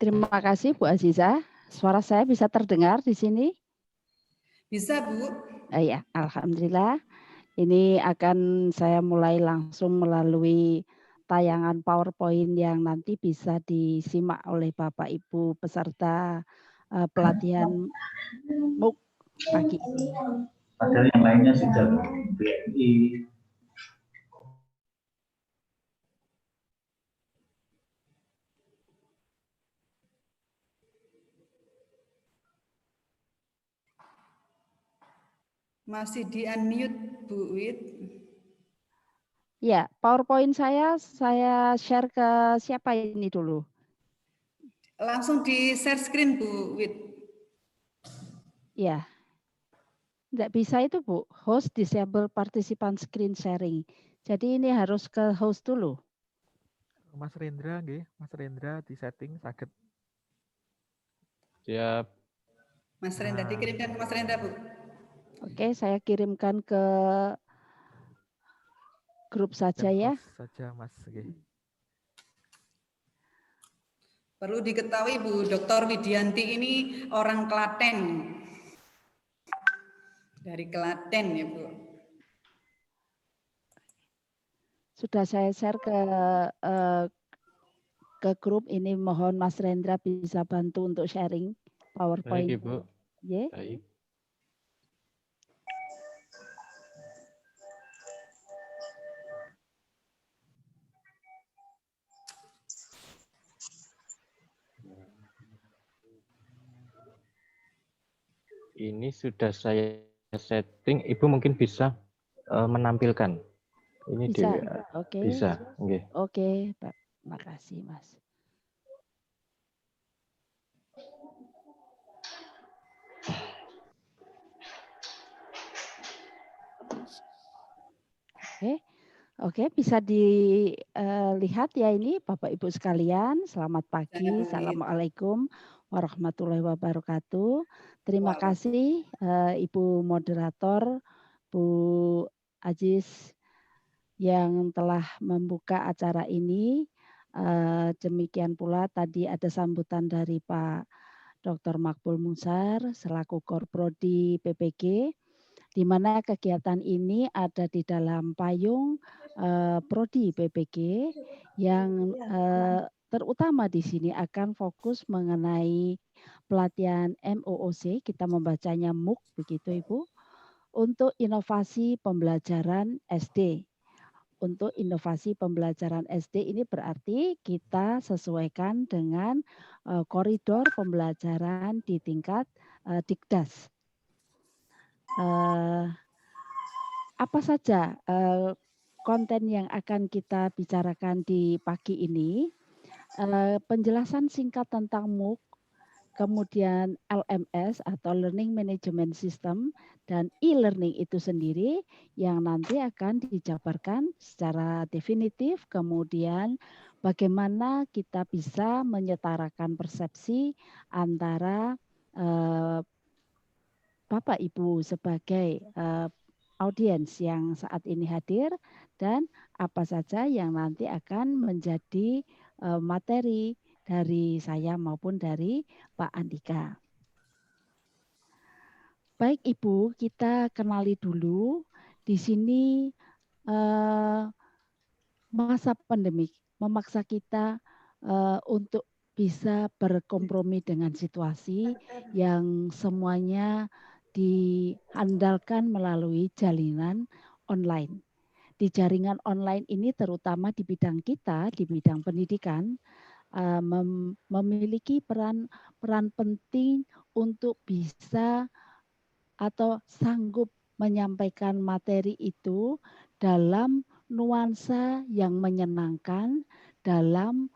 Terima kasih Bu Aziza. Suara saya bisa terdengar di sini? Bisa, Bu. Ya, alhamdulillah. Ini akan saya mulai langsung melalui tayangan PowerPoint yang nanti bisa disimak oleh Bapak Ibu peserta pelatihan MOOC pagi ini. Padahal yang lainnya sudah BNI. Masih di-unmute, Bu Wit. Ya, PowerPoint saya share ke siapa ini dulu? Langsung di share screen, Bu Wit. Ya, tidak bisa itu Bu, host disable participant screen sharing. Jadi ini harus ke host dulu. Mas Rendra, nggih, Mas Rendra di setting sakit. Siap. Mas Rendra, dikirimkan ke Mas Rendra, Bu. Oke, saya kirimkan ke grup saja ya. Saja, Mas. Okay. Perlu diketahui Bu, Dr. Widianti ini orang Klaten. Dari Klaten ya Bu. Sudah saya share ke grup ini, mohon Mas Rendra bisa bantu untuk sharing PowerPoint. Baik, Ibu. Yeah. Baik. Ini sudah saya setting, Ibu mungkin bisa menampilkan. Ini bisa, oke. Bisa, okay. Oke, Pak. Makasih, Mas. Oke, bisa dilihat ya ini Bapak Ibu sekalian. Selamat pagi, Assalamualaikum warahmatullahi wabarakatuh. Terima kasih Ibu Moderator, Bu Aziz yang telah membuka acara ini. Demikian pula tadi ada sambutan dari Pak Dr. Makbul Musar selaku Korprodi PPG, di mana kegiatan ini ada di dalam payung Prodi PPG yang terutama di sini akan fokus mengenai pelatihan MOOC, kita membacanya MOOC begitu Ibu, untuk inovasi pembelajaran SD. Untuk inovasi pembelajaran SD ini berarti kita sesuaikan dengan koridor pembelajaran di tingkat Dikdas. Apa saja konten yang akan kita bicarakan di pagi ini? Penjelasan singkat tentang MOOC, kemudian LMS atau Learning Management System, dan e-learning itu sendiri yang nanti akan dijabarkan secara definitif, kemudian bagaimana kita bisa menyetarakan persepsi antara Bapak Ibu sebagai audiens yang saat ini hadir dan apa saja yang nanti akan menjadi materi dari saya maupun dari Pak Andika. Baik Ibu, kita kenali dulu. Di sini masa pandemik memaksa kita untuk bisa berkompromi dengan situasi yang semuanya diandalkan melalui jalinan online. Di jaringan online ini terutama di bidang kita, di bidang pendidikan, memiliki peran penting untuk bisa atau sanggup menyampaikan materi itu dalam nuansa yang menyenangkan, dalam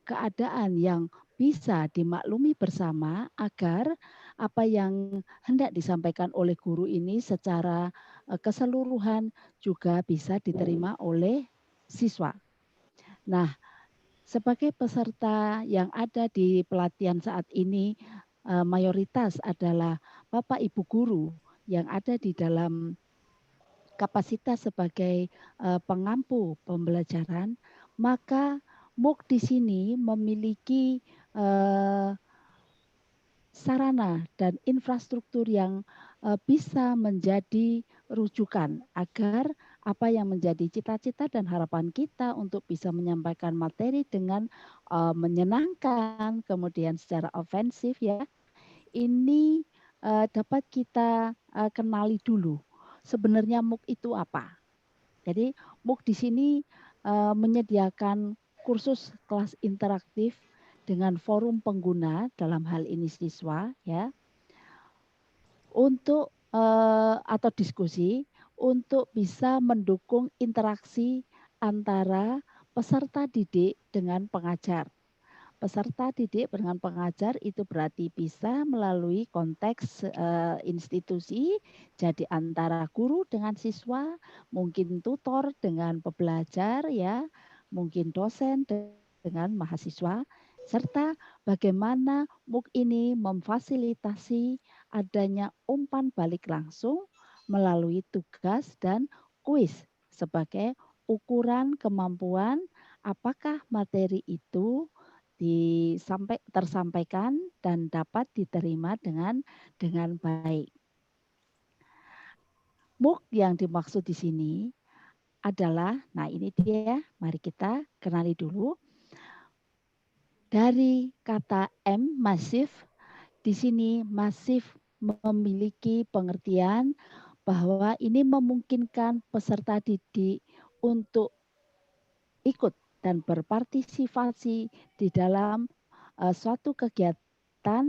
keadaan yang bisa dimaklumi bersama agar apa yang hendak disampaikan oleh guru ini secara keseluruhan juga bisa diterima oleh siswa. Nah, sebagai peserta yang ada di pelatihan saat ini, mayoritas adalah Bapak Ibu guru yang ada di dalam kapasitas sebagai pengampu pembelajaran, maka MOOC di sini memiliki sarana dan infrastruktur yang bisa menjadi rujukan agar apa yang menjadi cita-cita dan harapan kita untuk bisa menyampaikan materi dengan menyenangkan, kemudian secara ofensif ya, ini dapat kita kenali dulu sebenarnya MOOC itu apa. Jadi MOOC di sini menyediakan kursus kelas interaktif dengan forum pengguna, dalam hal ini siswa ya, untuk atau diskusi untuk bisa mendukung interaksi antara peserta didik dengan pengajar. Peserta didik dengan pengajar itu berarti bisa melalui konteks institusi, jadi antara guru dengan siswa, mungkin tutor dengan pembelajar ya, mungkin dosen dengan mahasiswa, serta bagaimana MOOC ini memfasilitasi adanya umpan balik langsung melalui tugas dan kuis sebagai ukuran kemampuan apakah materi itu tersampaikan dan dapat diterima dengan baik. MOOC yang dimaksud di sini adalah, nah ini dia, mari kita kenali dulu. Dari kata M, masif, di sini masif memiliki pengertian bahwa ini memungkinkan peserta didik untuk ikut dan berpartisipasi di dalam suatu kegiatan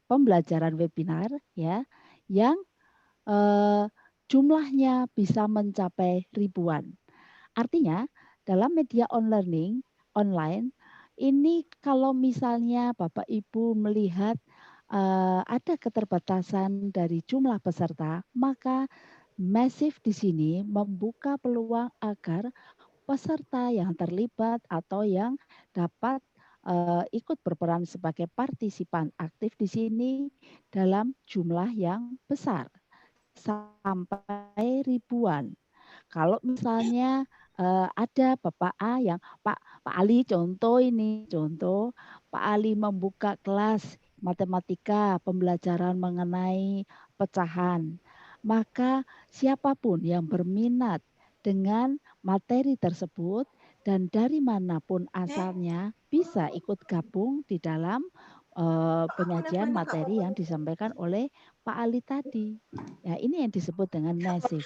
pembelajaran webinar ya yang jumlahnya bisa mencapai ribuan. Artinya dalam media online ini kalau misalnya Bapak Ibu melihat ada keterbatasan dari jumlah peserta, maka Massive di sini membuka peluang agar peserta yang terlibat atau yang dapat ikut berperan sebagai partisipan aktif di sini dalam jumlah yang besar sampai ribuan. Kalau misalnya ada Bapak A yang Pak Ali contoh Pak Ali membuka kelas matematika pembelajaran mengenai pecahan, maka siapapun yang berminat dengan materi tersebut dan dari manapun asalnya bisa ikut gabung di dalam penyajian materi yang disampaikan oleh Pak Ali tadi. Ya, ini yang disebut dengan massive.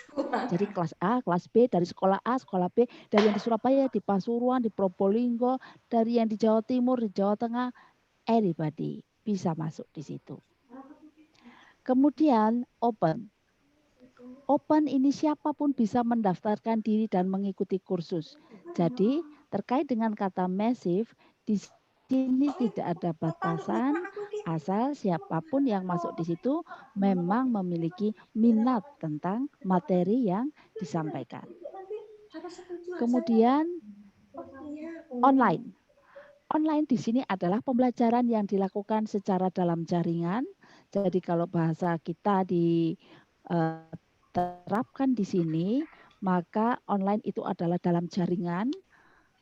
Jadi kelas A, kelas B, dari sekolah A, sekolah B, dari yang di Surabaya, di Pasuruan, di Probolinggo, dari yang di Jawa Timur, di Jawa Tengah, everybody bisa masuk di situ. Kemudian open. Open ini siapapun bisa mendaftarkan diri dan mengikuti kursus. Jadi terkait dengan kata massive, di sini tidak ada batasan, asal siapapun yang masuk di situ memang memiliki minat tentang materi yang disampaikan. Kemudian online. Online di sini adalah pembelajaran yang dilakukan secara dalam jaringan. Jadi kalau bahasa kita diterapkan di sini, maka online itu adalah dalam jaringan.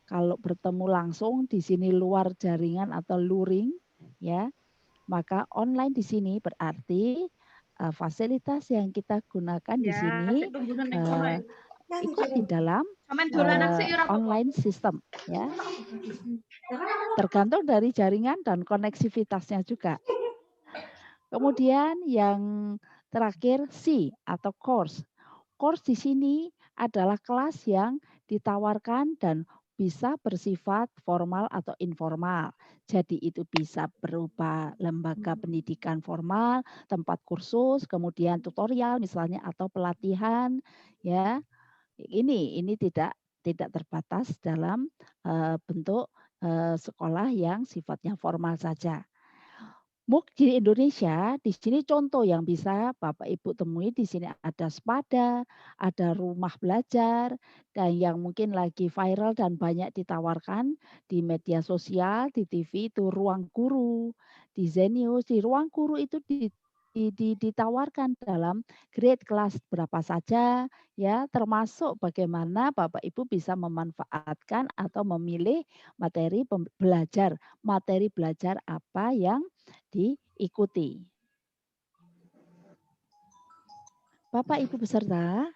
Kalau bertemu langsung di sini luar jaringan atau luring, ya, maka online di sini berarti fasilitas yang kita gunakan di sini itu di dalam online system, ya, tergantung dari jaringan dan koneksivitasnya juga. Kemudian yang terakhir C atau course. Course di sini adalah kelas yang ditawarkan dan bisa bersifat formal atau informal. Jadi itu bisa berupa lembaga pendidikan formal, tempat kursus, kemudian tutorial misalnya atau pelatihan ya. Ini tidak terbatas dalam bentuk sekolah yang sifatnya formal saja. MOOC di Indonesia, di sini contoh yang bisa Bapak Ibu temui di sini ada Spada, ada rumah belajar, dan yang mungkin lagi viral dan banyak ditawarkan di media sosial, di TV itu Ruang Guru, di Zenius, di Ruang Guru itu ditawarkan dalam grade kelas berapa saja, ya, termasuk bagaimana Bapak Ibu bisa memanfaatkan atau memilih materi belajar apa yang diikuti. Bapak Ibu peserta,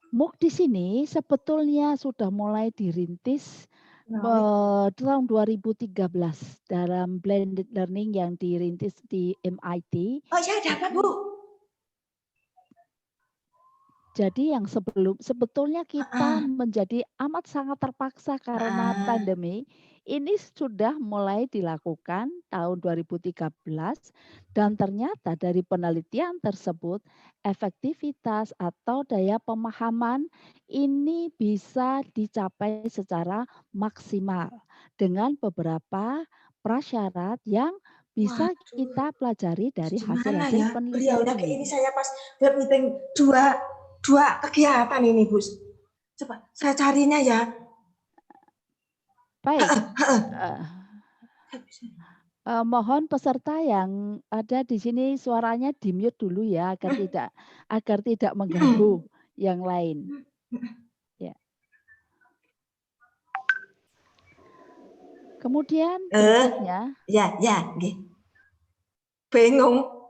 MOOC di sini sebetulnya sudah mulai dirintis tahun 2013 dalam blended learning yang dirintis di MIT. Oh ya, ada apa, Bu? Jadi yang sebetulnya kita menjadi amat sangat terpaksa karena pandemi, ini sudah mulai dilakukan tahun 2013 dan ternyata dari penelitian tersebut efektivitas atau daya pemahaman ini bisa dicapai secara maksimal dengan beberapa prasyarat yang bisa kita pelajari dari hasil-hasil ya? penelitian. Beliau udah kayak ini saya pas web meeting dua kegiatan ini, Bu. Coba saya carinya ya. Baik. Mohon peserta yang ada di sini suaranya di-mute dulu ya agar tidak mengganggu yang lain. Ya. Kemudian berikutnya. Ya, nggih. Bingung.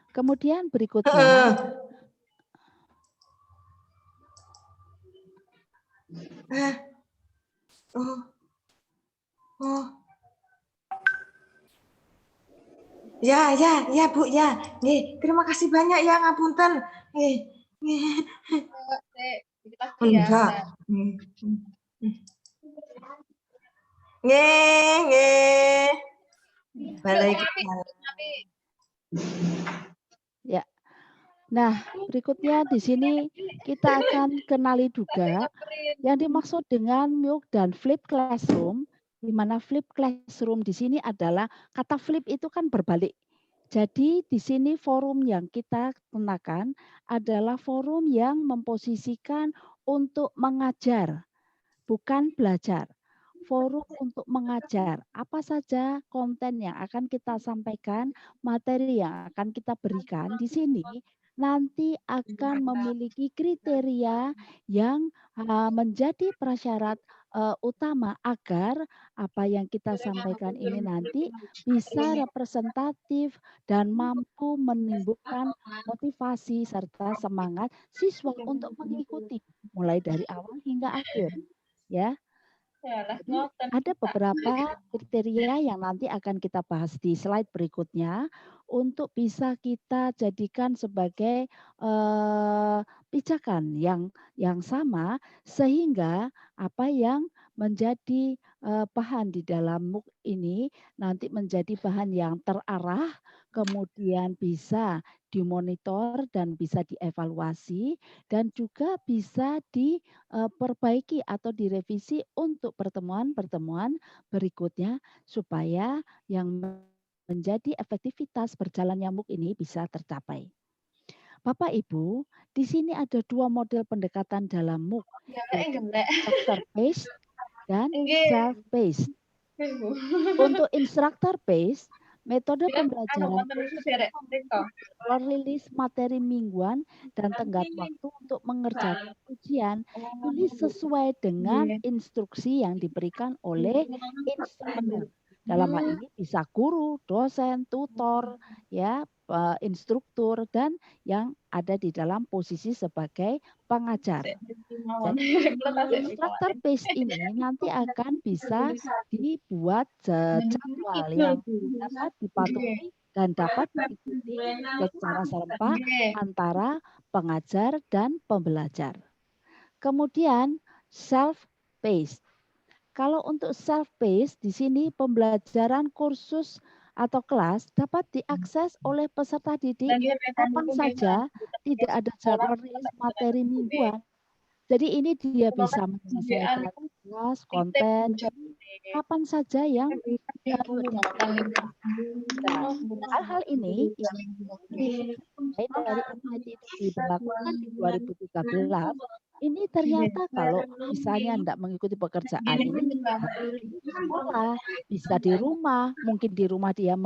Kemudian berikutnya. Ya, Bu, ya. Nggih, terima kasih banyak ya, ngapunten. Nggih. Enggak. Nggih. Ya. Nah, berikutnya di sini kita akan kenali juga yang dimaksud dengan MOOC dan flip classroom, di mana flip classroom di sini adalah kata flip itu kan berbalik. Jadi di sini forum yang kita kenakan adalah forum yang memposisikan untuk mengajar, bukan belajar. Forum untuk mengajar, apa saja konten yang akan kita sampaikan, materi yang akan kita berikan di sini nanti akan memiliki kriteria yang menjadi prasyarat utama agar apa yang kita sampaikan ini nanti bisa representatif dan mampu menimbulkan motivasi serta semangat siswa untuk mengikuti mulai dari awal hingga akhir, ya. Jadi ada beberapa kriteria yang nanti akan kita bahas di slide berikutnya untuk bisa kita jadikan sebagai pijakan yang sama sehingga apa yang menjadi bahan di dalam MOOC ini nanti menjadi bahan yang terarah, kemudian bisa dimonitor dan bisa dievaluasi dan juga bisa diperbaiki atau direvisi untuk pertemuan-pertemuan berikutnya supaya yang menjadi efektivitas berjalannya MOOC ini bisa tercapai. Bapak Ibu, di sini ada dua model pendekatan dalam MOOC, instructor based dan self based. Untuk instructor based, metode pembelajaran rilis materi mingguan dan tenggat waktu untuk mengerjakan ujian ini sesuai dengan instruksi yang diberikan oleh instruktur. Dalam hal ini bisa guru, dosen, tutor, ya, instruktur dan yang ada di dalam posisi sebagai pengajar. Jadi instructor based ini nanti akan bisa dibuat jadwal yang dapat dipatuhi dan dapat diikuti secara serempak antara pengajar dan pembelajar. Kemudian self-paced. Kalau untuk self-paced di sini pembelajaran kursus atau kelas dapat diakses oleh peserta didik kapan saja, tidak ada jadwal rilis materi mingguan. Jadi ini dia bisa menyelesaikan kelas, konten, kapan saja yang hal-hal ini yang dari MIT itu diberlakukan di 2013 Ini ternyata kalau misalnya tidak mengikuti pekerjaan ini harus di sekolah, bisa di rumah, mungkin di rumah dia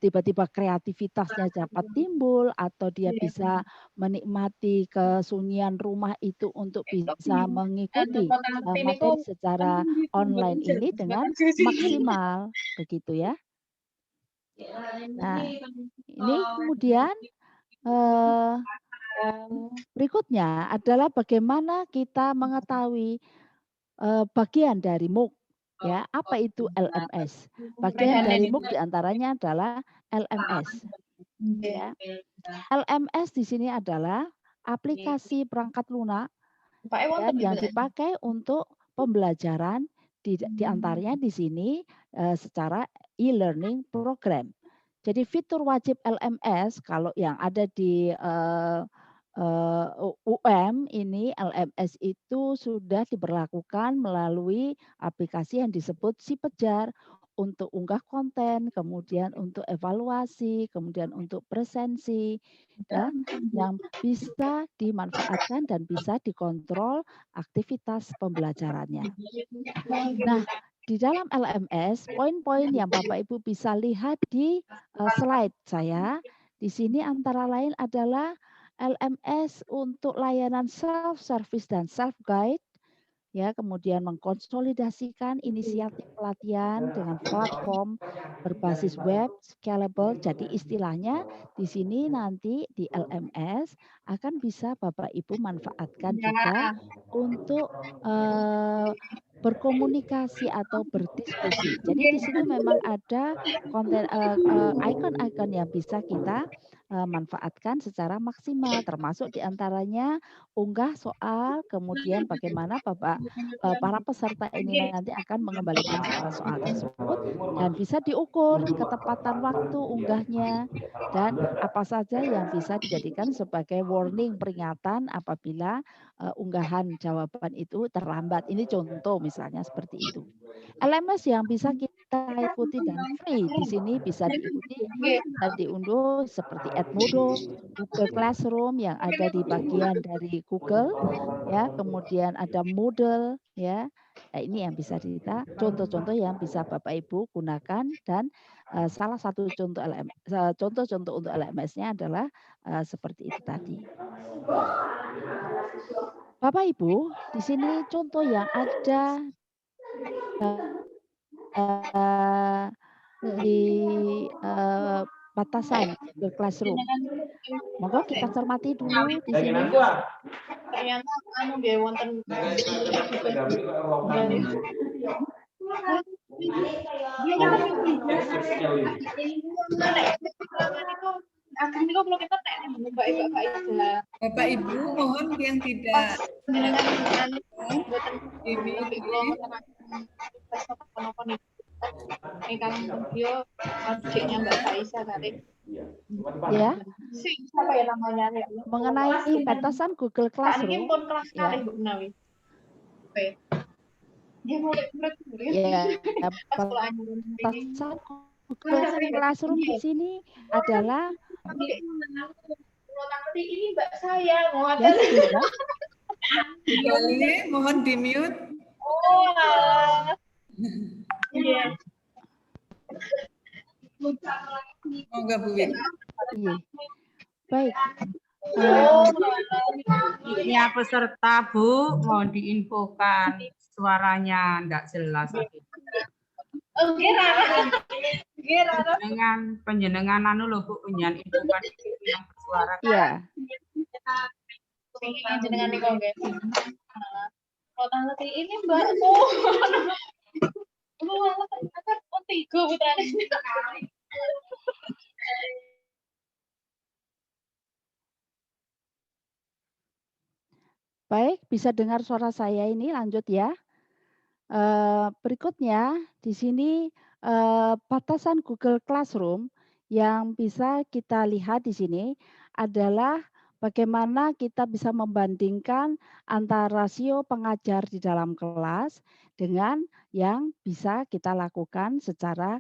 tiba-tiba kreativitasnya dapat timbul atau dia bisa menikmati kesunyian rumah itu untuk bisa mengikuti materi secara online ini dengan maksimal, begitu ya. Nah, ini kemudian berikutnya adalah bagaimana kita mengetahui bagian dari MOOC. Ya, apa itu LMS? Bagian dari MOOC diantaranya adalah LMS. Ya. LMS di sini adalah aplikasi perangkat lunak ya, yang dipakai untuk pembelajaran di antaranya di sini secara e-learning program. Jadi fitur wajib LMS kalau yang ada di UM ini LMS itu sudah diberlakukan melalui aplikasi yang disebut Si Pejar untuk unggah konten, kemudian untuk evaluasi, kemudian untuk presensi, ya, yang bisa dimanfaatkan dan bisa dikontrol aktivitas pembelajarannya. Nah, di dalam LMS, poin-poin yang Bapak Ibu bisa lihat di slide saya, di sini antara lain adalah LMS untuk layanan self-service dan self-guide, ya, kemudian mengkonsolidasikan inisiatif pelatihan dengan platform berbasis web scalable. Jadi istilahnya di sini nanti di LMS akan bisa Bapak Ibu manfaatkan juga untuk berkomunikasi atau berdiskusi. Jadi di sini memang ada konten icon-icon yang bisa kita manfaatkan secara maksimal, termasuk diantaranya unggah soal, kemudian bagaimana para peserta ini nanti akan mengembalikan soal-soal tersebut dan bisa diukur ketepatan waktu unggahnya dan apa saja yang bisa dijadikan sebagai warning peringatan apabila unggahan jawaban itu terlambat. Ini contoh misalnya seperti itu. LMS yang bisa kita ikuti dan free di sini bisa diikuti dan diunduh seperti Edmodo, Google Classroom yang ada di bagian dari Google, ya, kemudian ada Moodle, ya. Nah, ini yang bisa kita contoh-contoh yang bisa Bapak Ibu gunakan dan salah satu contoh-contoh untuk LMS-nya adalah seperti itu tadi. Bapak Ibu, di sini contoh yang ada di batasan Google Classroom. Monggo kita cermati dulu di sini. Ternyata anu nggih wonten Bapak Ibu mohon yang tidak Ya. Siapa ya namanya? Mengenai batasan Google Classroom. Ya. Ya, batasan Google Classroom di sini adalah ini Mbak saya ya, sudah. mohon di mute. Oh, iya. Moga Bu Win. Iya. Baik. Ya peserta Bu, mohon diinfokan suaranya enggak jelas. Dengan penjenengan anu lho Bu, penjenengan infokan yang bersuara. Iya. Jenengan niku nggih. Kalau ini Mbak. Baik, bisa dengar suara saya ini, lanjut ya. Berikutnya di sini batasan Google Classroom yang bisa kita lihat di sini adalah bagaimana kita bisa membandingkan antara rasio pengajar di dalam kelas dengan yang bisa kita lakukan secara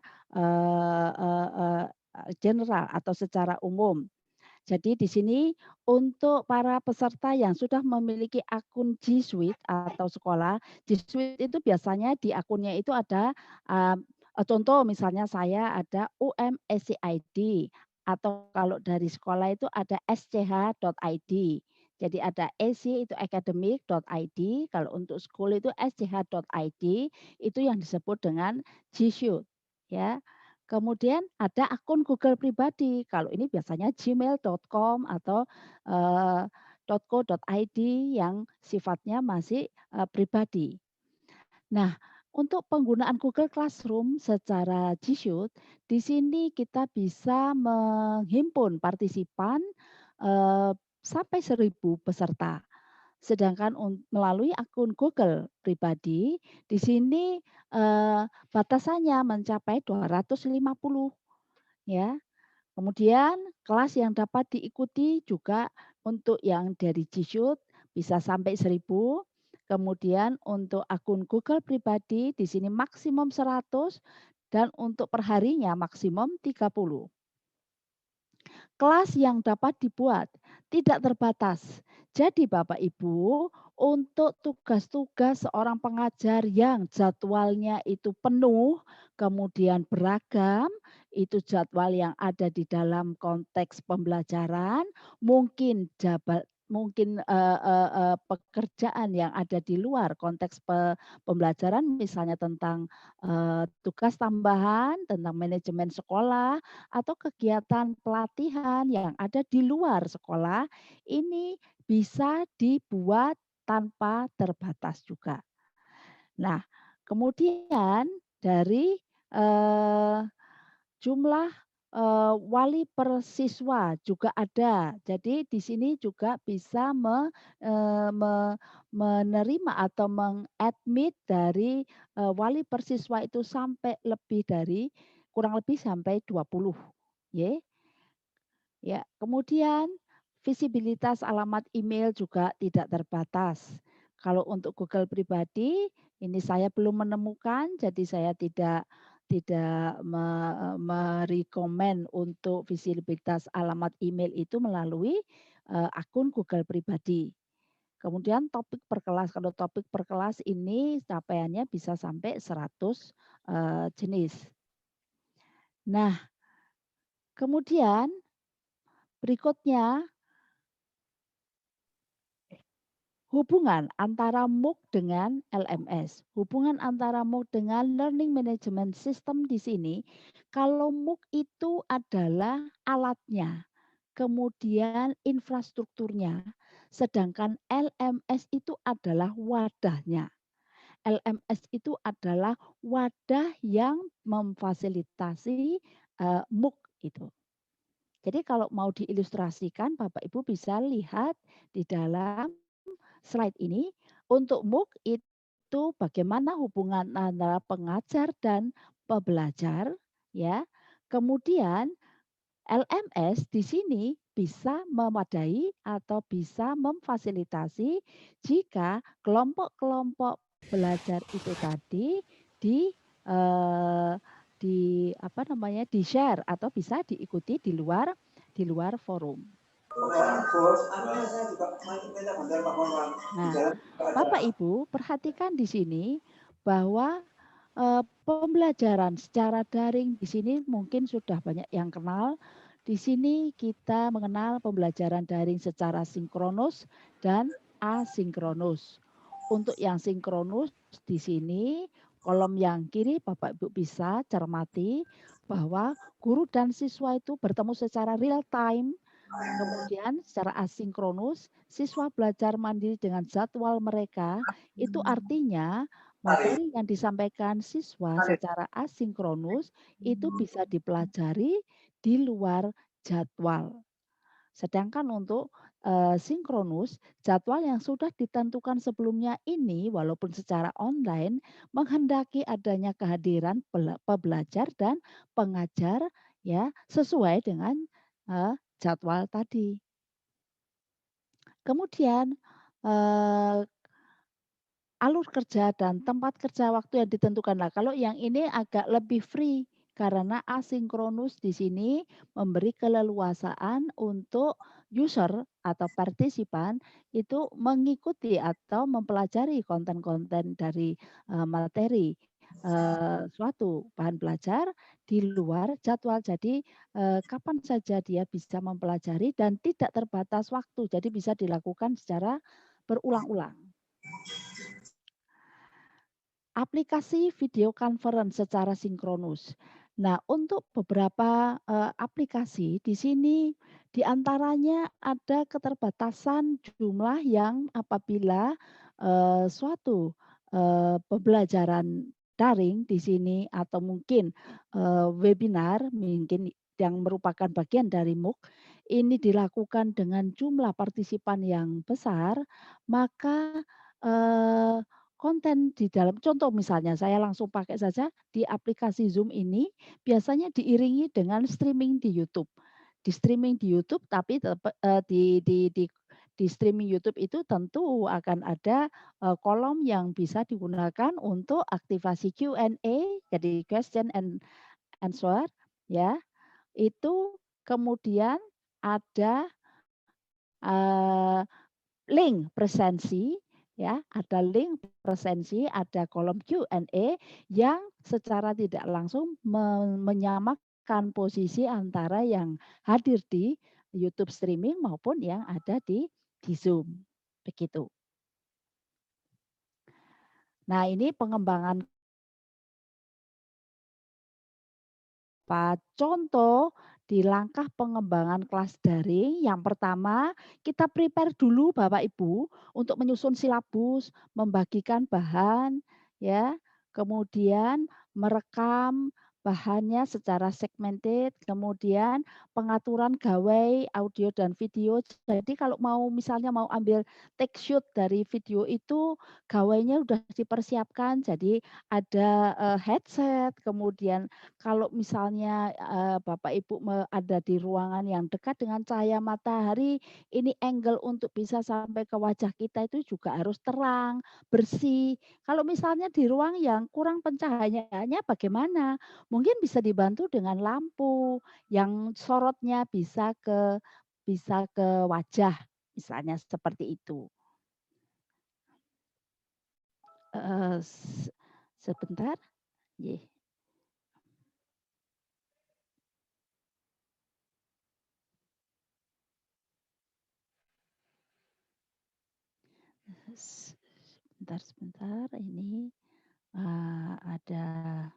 general atau secara umum. Jadi di sini untuk para peserta yang sudah memiliki akun G Suite atau sekolah, G Suite itu biasanya di akunnya itu ada contoh misalnya saya ada UMSCID atau kalau dari sekolah itu ada sch.id. Jadi ada AC itu academic.id, kalau untuk school itu sch.id, itu yang disebut dengan G Suite ya. Kemudian ada akun Google pribadi. Kalau ini biasanya gmail.com atau .co.id yang sifatnya masih pribadi. Nah, untuk penggunaan Google Classroom secara G Suite, di sini kita bisa menghimpun partisipan sampai 1.000 peserta. Sedangkan melalui akun Google pribadi, di sini batasannya mencapai 250 ya. Kemudian kelas yang dapat diikuti juga untuk yang dari G Suite bisa sampai 1.000. Kemudian untuk akun Google pribadi di sini maksimum 100 dan untuk perharinya maksimum 30. Kelas yang dapat dibuat tidak terbatas. Jadi Bapak Ibu, untuk tugas-tugas seorang pengajar yang jadwalnya itu penuh, kemudian beragam, itu jadwal yang ada di dalam konteks pembelajaran, mungkin pekerjaan yang ada di luar konteks pembelajaran, misalnya tentang tugas tambahan, tentang manajemen sekolah, atau kegiatan pelatihan yang ada di luar sekolah, ini bisa dibuat tanpa terbatas juga. Nah, kemudian dari jumlah wali per siswa juga ada. Jadi di sini juga bisa menerima atau mengadmit dari wali per siswa itu sampai lebih dari kurang lebih sampai 20. Ya, kemudian visibilitas alamat email juga tidak terbatas. Kalau untuk Google pribadi, ini saya belum menemukan, jadi saya tidak merekomen untuk visibilitas alamat email itu melalui akun Google pribadi. Kemudian topik per kelas, kalau topik per kelas ini capaiannya bisa sampai 100 jenis. Nah, kemudian berikutnya, hubungan antara MOOC dengan LMS. Hubungan antara MOOC dengan Learning Management System di sini, kalau MOOC itu adalah alatnya, kemudian infrastrukturnya, sedangkan LMS itu adalah wadahnya. LMS itu adalah wadah yang memfasilitasi MOOC itu. Jadi kalau mau diilustrasikan, Bapak Ibu bisa lihat di dalam slide ini. Untuk MOOC itu bagaimana hubungan antara pengajar dan pembelajar, ya. Kemudian LMS di sini bisa memadai atau bisa memfasilitasi jika kelompok-kelompok belajar itu tadi di di-share atau bisa diikuti di luar forum. Nah, Bapak Ibu perhatikan di sini bahwa pembelajaran secara daring di sini mungkin sudah banyak yang kenal. Di sini kita mengenal pembelajaran daring secara sinkronus dan asinkronus. Untuk yang sinkronus di sini kolom yang kiri Bapak Ibu bisa cermati bahwa guru dan siswa itu bertemu secara real time. Kemudian secara asinkronus siswa belajar mandiri dengan jadwal mereka. Itu artinya materi yang disampaikan siswa secara asinkronus itu bisa dipelajari di luar jadwal. Sedangkan untuk sinkronus, jadwal yang sudah ditentukan sebelumnya ini walaupun secara online menghendaki adanya kehadiran pembelajar dan pengajar ya sesuai dengan jadwal tadi. Kemudian alur kerja dan tempat kerja waktu yang ditentukan. Nah, kalau yang ini agak lebih free karena asinkronus di sini memberi keleluasaan untuk user atau partisipan itu mengikuti atau mempelajari konten-konten dari materi suatu bahan belajar di luar jadwal. Jadi kapan saja dia bisa mempelajari dan tidak terbatas waktu. Jadi bisa dilakukan secara berulang-ulang. Aplikasi video conference secara sinkronus. Nah, untuk beberapa aplikasi di sini diantaranya ada keterbatasan jumlah yang apabila suatu pembelajaran daring di sini atau mungkin webinar mungkin yang merupakan bagian dari MOOC ini dilakukan dengan jumlah partisipan yang besar, maka konten di dalam contoh misalnya saya langsung pakai saja di aplikasi Zoom ini biasanya diiringi dengan streaming di YouTube. Di streaming di YouTube tapi di streaming YouTube itu tentu akan ada kolom yang bisa digunakan untuk aktivasi Q&A, jadi question and answer ya. Itu kemudian ada link presensi ya, ada link presensi, ada kolom Q&A yang secara tidak langsung menyamakan posisi antara yang hadir di YouTube streaming maupun yang ada di Zoom. Begitu. Nah, ini pengembangan contoh di langkah pengembangan kelas daring. Yang pertama, kita prepare dulu Bapak Ibu untuk menyusun silabus, membagikan bahan ya, kemudian merekam bahannya secara segmented, kemudian pengaturan gawai audio dan video. Jadi kalau misalnya mau ambil take shoot dari video itu gawainya sudah dipersiapkan. Jadi ada headset, kemudian kalau misalnya Bapak Ibu ada di ruangan yang dekat dengan cahaya matahari, ini angle untuk bisa sampai ke wajah kita itu juga harus terang, bersih. Kalau misalnya di ruang yang kurang pencahayaannya bagaimana? Mungkin bisa dibantu dengan lampu yang sorotnya bisa ke wajah, misalnya seperti itu. Sebentar. Yeah. Sebentar, ini ada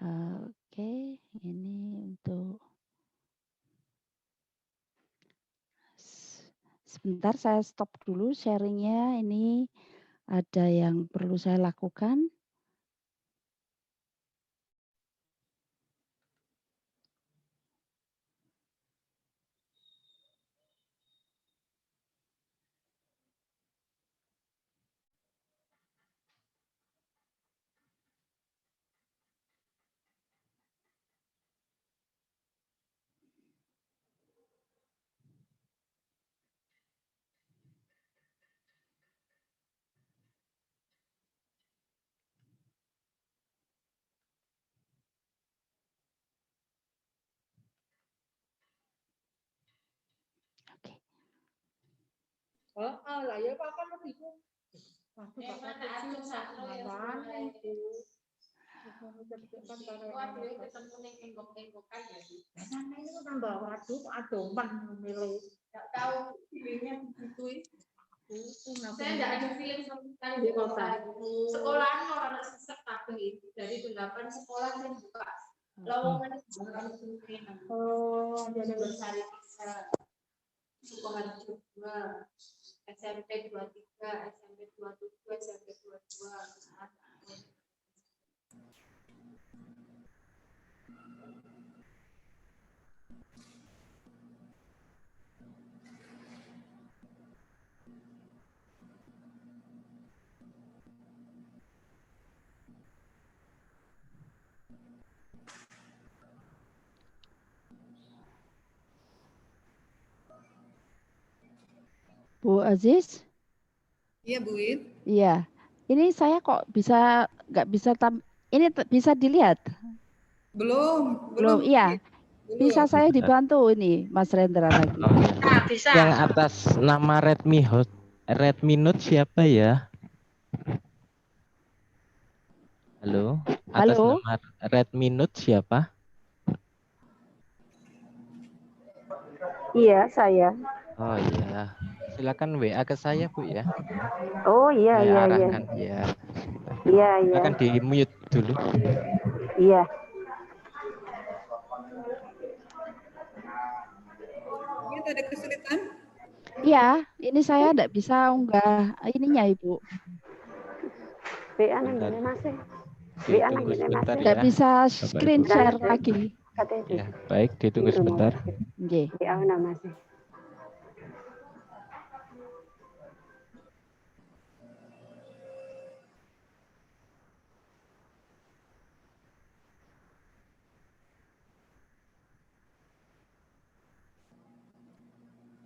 oke, ini untuk sebentar saya stop dulu sharingnya. Ini ada yang perlu saya lakukan. Oke. Lah ya papan iku. Waduh Bapak kecil mana itu. Waduh ketemu ning enggok-enggokan ya. Sana ini tambah waduh adoman milih. Enggak tahu feelingnya begitu. Saya enggak ada feeling sama sekali di kota. Sekolahan orang sesek kabeh. Dari 8 sekolah saya buka. Lowongan jadi bersari bisa. Sukoharjo 2, SMP 23, SMP 27, SMP 22. Bu Aziz? Iya, Bu Wit. Iya. Ini saya kok nggak bisa ini bisa dilihat? Belum. Iya. Bisa saya dibantu ini, Mas Rendra lagi. Oh, iya. Nah, bisa. Yang atas nama Redmi Note siapa ya? Halo, atas Halo. nama Redmi Note siapa? Iya, saya. Oh iya, silakan WA ke saya Bu ya. Oh iya, Saya iya, iya. arahkan ya. Iya, iya. Silakan di mute dulu. Iya. Wit, ada kesulitan? Iya, ini saya enggak bisa unggah ininya, Ibu. WA nang ngene Mas. WA nang Ditunggu ngene Mas. sebentar Enggak ya. bisa Bapak screen Ibu. share lagi. Ya, baik, ditunggu sebentar. Nggih. WA nang Mas.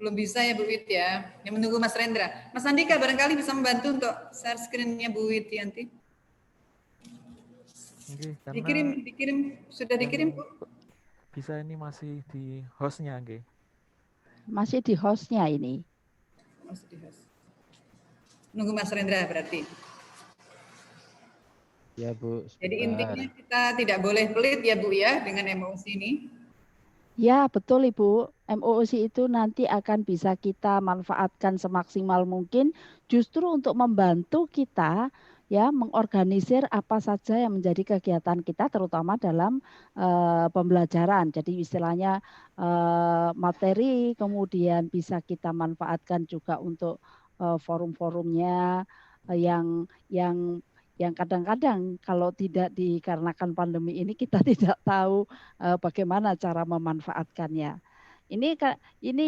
Belum bisa ya Bu Wit ya. Yang menunggu Mas Rendra. Mas Andika barangkali bisa membantu untuk share screen-nya Bu Wit nanti. Oke, karena Sudah dikirim Bu? bisa ini masih di hostnya, oke. Masih di hostnya ini. Masih di host. Nunggu Mas Rendra berarti. Ya Bu. Jadi sebentar. intinya kita tidak boleh pelit ya Bu ya dengan emosi ini. Ya, betul Ibu. MOOC itu nanti akan bisa kita manfaatkan semaksimal mungkin justru untuk membantu kita ya mengorganisir apa saja yang menjadi kegiatan kita terutama dalam pembelajaran. Jadi istilahnya materi kemudian bisa kita manfaatkan juga untuk forum-forumnya yang kadang-kadang kalau tidak dikarenakan pandemi ini kita tidak tahu bagaimana cara memanfaatkannya. Ini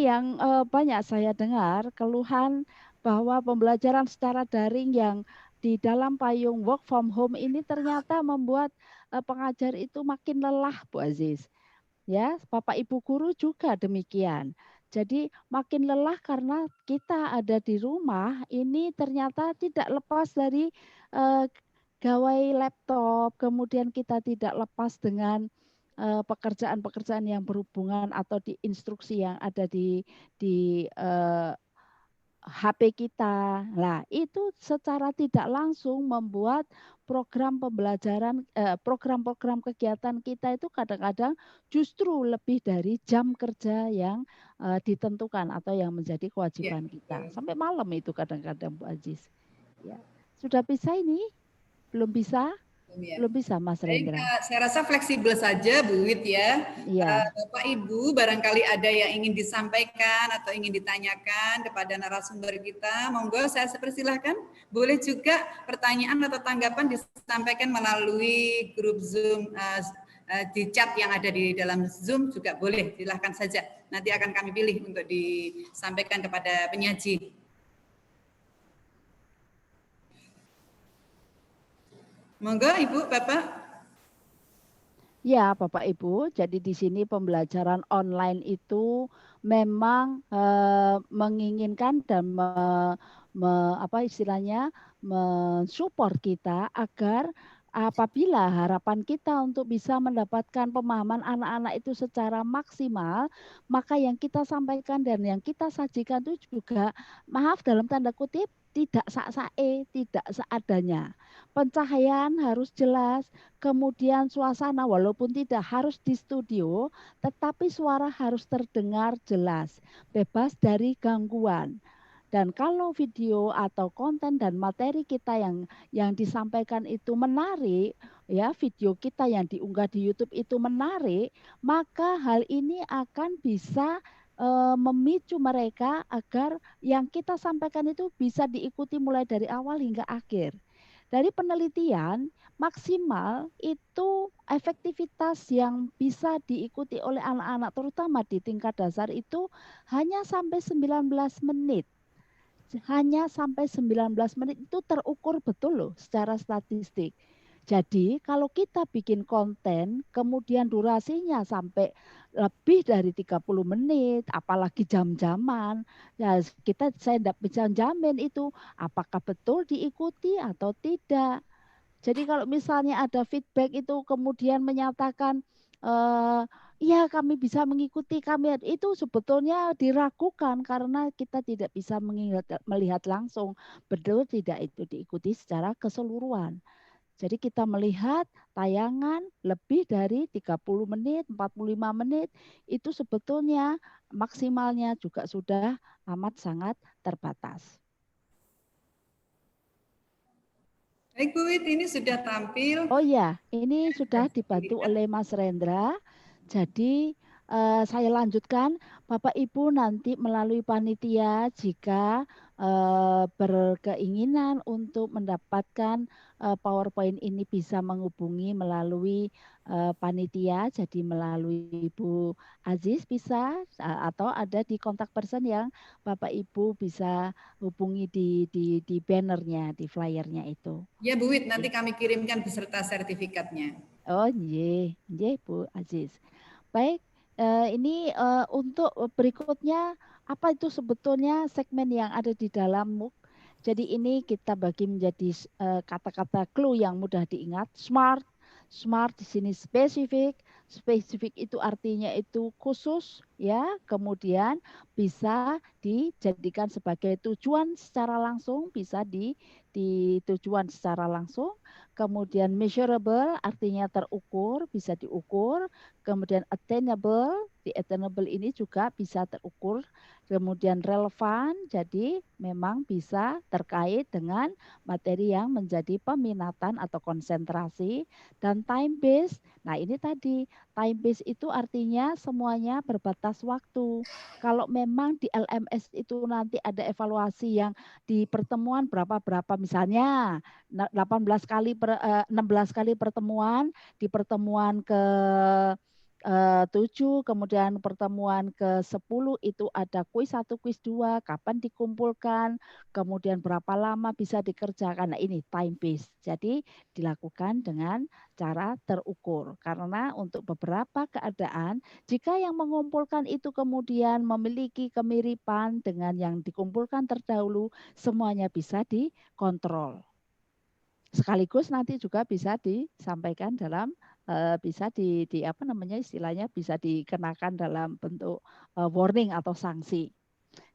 yang banyak saya dengar keluhan bahwa pembelajaran secara daring yang di dalam payung work from home ini ternyata membuat pengajar itu makin lelah, Bu Aziz. Ya, Bapak Ibu guru juga demikian. Jadi makin lelah karena kita ada di rumah ini ternyata tidak lepas dari gawai laptop, kemudian kita tidak lepas dengan pekerjaan-pekerjaan yang berhubungan atau di instruksi yang ada di HP kita. Nah, itu secara tidak langsung membuat program pembelajaran, program-program kegiatan kita itu kadang-kadang justru lebih dari jam kerja yang ditentukan atau yang menjadi kewajiban kita. Sampai malam itu kadang-kadang Bu Aziz. Ya. Sudah bisa ini? Belum bisa? Belum bisa Mas Rendra. Saya rasa fleksibel saja Bu Wit ya. Iya. Bapak Ibu barangkali ada yang ingin disampaikan atau ingin ditanyakan kepada narasumber kita, monggo saya persilahkan. Boleh juga pertanyaan atau tanggapan disampaikan melalui grup Zoom di chat yang ada di dalam Zoom juga boleh, silahkan saja. Nanti akan kami pilih untuk disampaikan kepada penyaji. Monggo Ibu, Bapak. Ya, Bapak Ibu. Jadi di sini pembelajaran online itu memang menginginkan dan mensupport kita agar apabila harapan kita untuk bisa mendapatkan pemahaman anak-anak itu secara maksimal, maka yang kita sampaikan dan yang kita sajikan itu juga, maaf dalam tanda kutip, tidak sak-sae, tidak seadanya. Pencahayaan harus jelas, kemudian suasana walaupun tidak harus di studio, tetapi suara harus terdengar jelas, bebas dari gangguan. Dan kalau video atau konten dan materi kita yang disampaikan itu menarik, ya video kita yang diunggah di YouTube itu menarik, maka hal ini akan bisa memicu mereka agar yang kita sampaikan itu bisa diikuti mulai dari awal hingga akhir. Dari penelitian, maksimal itu efektivitas yang bisa diikuti oleh anak-anak terutama di tingkat dasar itu hanya sampai 19 menit. Hanya sampai 19 menit itu terukur betul loh secara statistik. Jadi kalau kita bikin konten, kemudian durasinya sampai lebih dari 30 menit, apalagi jam-jaman, ya saya tidak bisa jamin itu apakah betul diikuti atau tidak. Jadi kalau misalnya ada feedback itu kemudian menyatakan, iya kami bisa mengikuti, itu sebetulnya diragukan karena kita tidak bisa melihat langsung betul tidak itu diikuti secara keseluruhan. Jadi kita melihat tayangan lebih dari 30 menit, 45 menit, itu sebetulnya maksimalnya juga sudah amat sangat terbatas. Baik Bu Wit, ini sudah tampil. Oh iya, ini sudah dibantu oleh Mas Rendra. Jadi saya lanjutkan, Bapak Ibu nanti melalui panitia jika berkeinginan untuk mendapatkan PowerPoint ini bisa menghubungi melalui panitia, jadi melalui Ibu Aziz bisa, atau ada di kontak person yang Bapak Ibu bisa hubungi di bannernya, di flyernya itu. Ya Bu Wit, nanti kami kirimkan beserta sertifikatnya. Oh iya, Bu Aziz. Baik, ini untuk berikutnya apa itu sebetulnya segmen yang ada di dalam MOOC. Jadi ini kita bagi menjadi kata-kata clue yang mudah diingat. Smart di sini spesifik. Spesifik itu artinya itu khusus ya. Kemudian bisa dijadikan sebagai tujuan secara langsung, bisa di tujuan secara langsung. Kemudian measurable artinya terukur, bisa diukur. Kemudian attainable, di attainable ini juga bisa terukur. Kemudian relevan, jadi memang bisa terkait dengan materi yang menjadi peminatan atau konsentrasi. Dan time based, nah ini tadi time based itu artinya semuanya berbatas waktu. Kalau memang di LMS itu nanti ada evaluasi yang di pertemuan berapa misalnya 16 kali pertemuan, di pertemuan ke 7, kemudian pertemuan ke-10 itu ada kuis 1, kuis 2, kapan dikumpulkan, kemudian berapa lama bisa dikerjakan. Nah ini time based, jadi dilakukan dengan cara terukur. Karena untuk beberapa keadaan, jika yang mengumpulkan itu kemudian memiliki kemiripan dengan yang dikumpulkan terdahulu, semuanya bisa dikontrol. Sekaligus nanti juga bisa disampaikan dalam bisa apa namanya istilahnya bisa dikenakan dalam bentuk warning atau sanksi.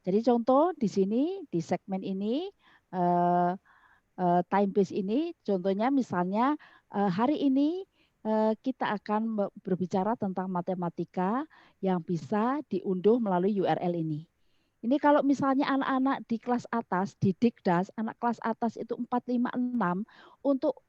Jadi contoh di sini di segmen ini time based ini contohnya misalnya hari ini kita akan berbicara tentang matematika yang bisa diunduh melalui URL ini. Ini kalau misalnya anak-anak di kelas atas, di Dikdas, anak kelas atas itu 4, 5, 6, untuk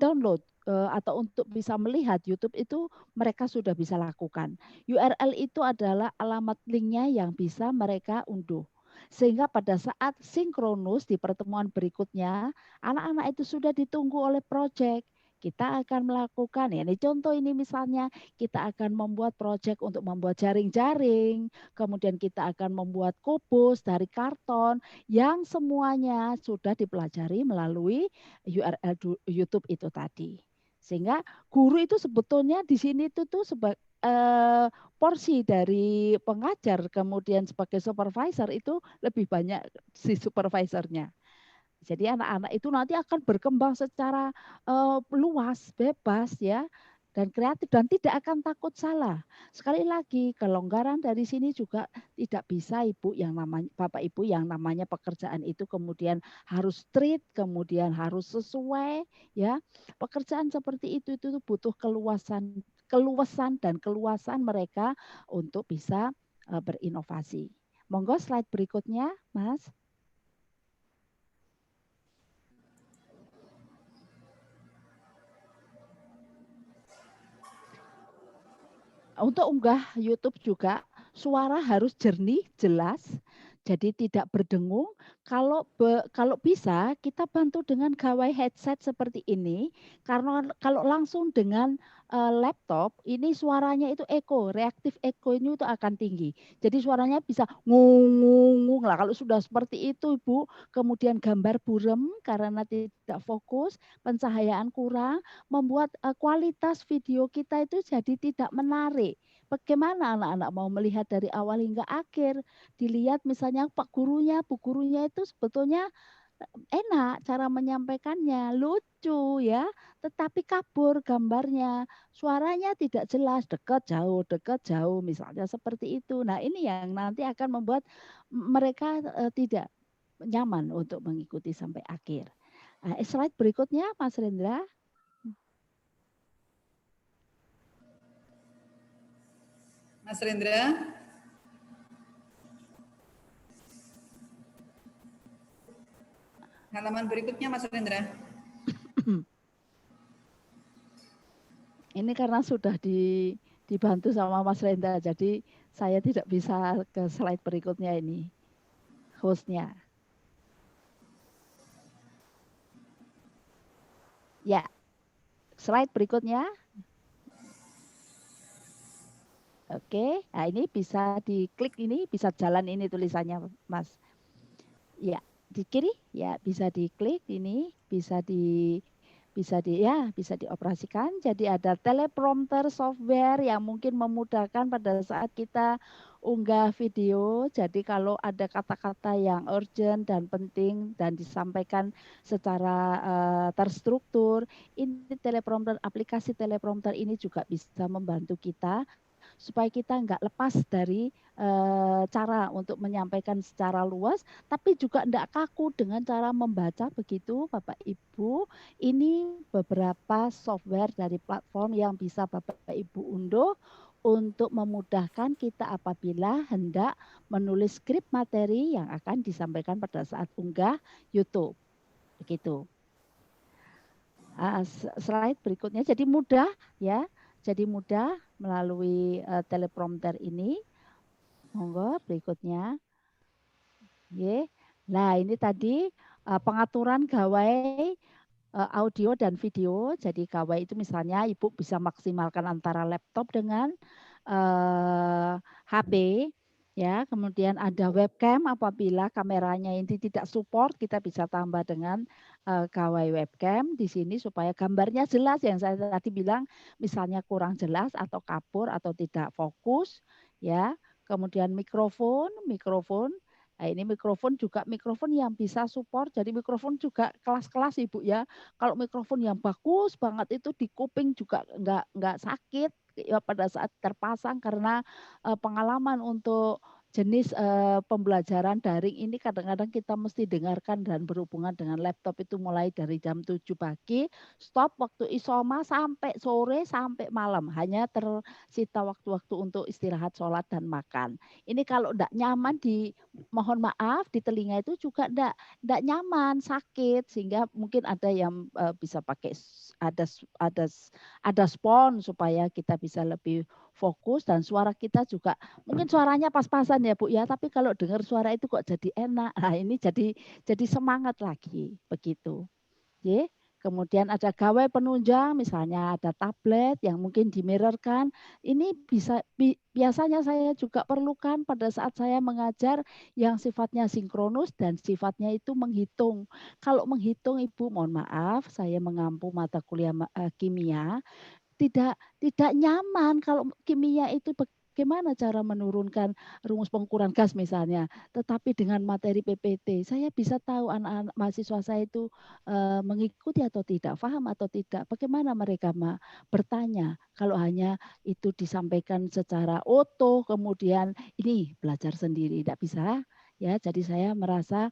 download atau untuk bisa melihat YouTube itu mereka sudah bisa lakukan. URL itu adalah alamat linknya yang bisa mereka unduh. Sehingga pada saat sinkronus di pertemuan berikutnya, anak-anak itu sudah ditunggu oleh proyek. Kita akan melakukan, ya ini contoh ini misalnya, kita akan membuat proyek untuk membuat jaring-jaring, kemudian kita akan membuat kubus dari karton yang semuanya sudah dipelajari melalui URL YouTube itu tadi. Sehingga guru itu sebetulnya di sini itu tuh sebagai porsi dari pengajar kemudian sebagai supervisor itu lebih banyak si supervisornya. Jadi anak-anak itu nanti akan berkembang secara luas, bebas ya, dan kreatif dan tidak akan takut salah. Sekali lagi kelonggaran dari sini juga tidak bisa Ibu yang namanya Bapak Ibu yang namanya pekerjaan itu kemudian harus strict, kemudian harus sesuai ya. Pekerjaan seperti itu butuh keluasan dan keluasan mereka untuk bisa berinovasi. Monggo slide berikutnya, Mas. Untuk unggah YouTube juga suara harus jernih, jelas, jadi tidak berdengung. Kalau bisa kita bantu dengan gawai headset seperti ini, karena kalau langsung dengan laptop ini suaranya itu echo, reaktif echo ini itu akan tinggi. Jadi suaranya bisa ngung lah. Kalau sudah seperti itu Ibu, kemudian gambar buram karena tidak fokus, pencahayaan kurang, membuat kualitas video kita itu jadi tidak menarik. Bagaimana anak-anak mau melihat dari awal hingga akhir? Dilihat misalnya Pak gurunya, Bu gurunya itu sebetulnya enak cara menyampaikannya, lucu ya, tetapi kabur gambarnya, suaranya tidak jelas, dekat jauh, misalnya seperti itu. Nah ini yang nanti akan membuat mereka tidak nyaman untuk mengikuti sampai akhir. Slide berikutnya, Mas Rendra. Mas Rendra. Halaman berikutnya, Mas Rendra. Ini karena sudah dibantu sama Mas Rendra, jadi saya tidak bisa ke slide berikutnya ini, hostnya. Ya, slide berikutnya. Oke, nah ini bisa diklik ini, bisa jalan ini tulisannya, Mas. Ya, di kiri ya bisa diklik ini, bisa dioperasikan. Jadi ada teleprompter software yang mungkin memudahkan pada saat kita unggah video. Jadi kalau ada kata-kata yang urgent dan penting dan disampaikan secara terstruktur, ini teleprompter, aplikasi teleprompter ini juga bisa membantu kita supaya kita nggak lepas dari cara untuk menyampaikan secara luas, tapi juga nggak kaku dengan cara membaca begitu, Bapak Ibu. Ini beberapa software dari platform yang bisa Bapak Ibu unduh untuk memudahkan kita apabila hendak menulis skrip materi yang akan disampaikan pada saat unggah YouTube. Begitu. Slide berikutnya, jadi mudah ya. Jadi mudah melalui teleprompter ini. Monggo berikutnya. Nah ini tadi pengaturan gawai audio dan video. Jadi gawai itu misalnya Ibu bisa maksimalkan antara laptop dengan HP. Ya, kemudian ada webcam apabila kameranya ini tidak support, kita bisa tambah dengan gawai webcam di sini supaya gambarnya jelas yang saya tadi bilang, misalnya kurang jelas atau kabur atau tidak fokus, ya. Kemudian mikrofon. Nah, ini mikrofon juga mikrofon yang bisa support. Jadi mikrofon juga kelas-kelas Ibu ya. Kalau mikrofon yang bagus banget itu di kuping juga enggak sakit ya pada saat terpasang karena pengalaman untuk jenis pembelajaran daring ini kadang-kadang kita mesti dengarkan dan berhubungan dengan laptop itu mulai dari jam 7 pagi, stop waktu isoma sampai sore sampai malam. Hanya tersita waktu-waktu untuk istirahat, sholat, dan makan. Ini kalau enggak nyaman mohon maaf di telinga itu juga enggak nyaman, sakit sehingga mungkin ada yang bisa pakai ada spons supaya kita bisa lebih fokus dan suara kita juga mungkin suaranya pas-pasan ya Bu ya, tapi kalau dengar suara itu kok jadi enak. Nah, ini jadi semangat lagi begitu. Ye. Kemudian ada gawai penunjang, misalnya ada tablet yang mungkin dimirrorkan. Ini biasanya saya juga perlukan pada saat saya mengajar yang sifatnya sinkronus dan sifatnya itu menghitung. Kalau menghitung Ibu, mohon maaf, saya mengampu mata kuliah kimia, tidak nyaman kalau kimia itu bagaimana cara menurunkan rumus pengukuran gas misalnya. Tetapi dengan materi PPT, saya bisa tahu anak-anak mahasiswa saya itu mengikuti atau tidak, paham atau tidak. Bagaimana mereka bertanya kalau hanya itu disampaikan secara oto, kemudian ini belajar sendiri, tidak bisa. Ya, jadi saya merasa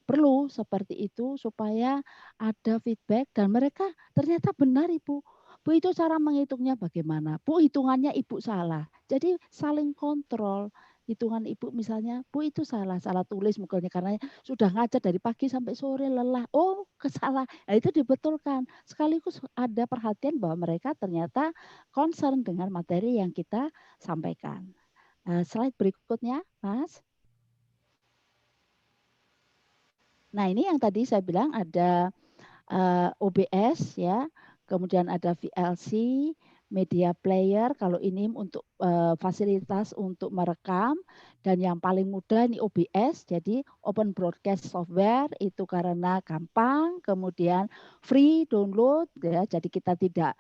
perlu seperti itu supaya ada feedback dan mereka ternyata benar Ibu. Bu itu cara menghitungnya bagaimana? Bu hitungannya Ibu salah. Jadi saling kontrol. Hitungan Ibu misalnya, Bu itu salah tulis mungkin karena sudah ngajar dari pagi sampai sore lelah. Oh, kesalah. Nah, itu dibetulkan. Sekaligus ada perhatian bahwa mereka ternyata concern dengan materi yang kita sampaikan. Slide berikutnya, Mas. Nah, ini yang tadi saya bilang ada OBS ya. kemudian ada VLC, media player, kalau ini untuk fasilitas untuk merekam, dan yang paling mudah ini OBS, jadi Open Broadcast Software, itu karena gampang, kemudian free download, ya, jadi kita tidak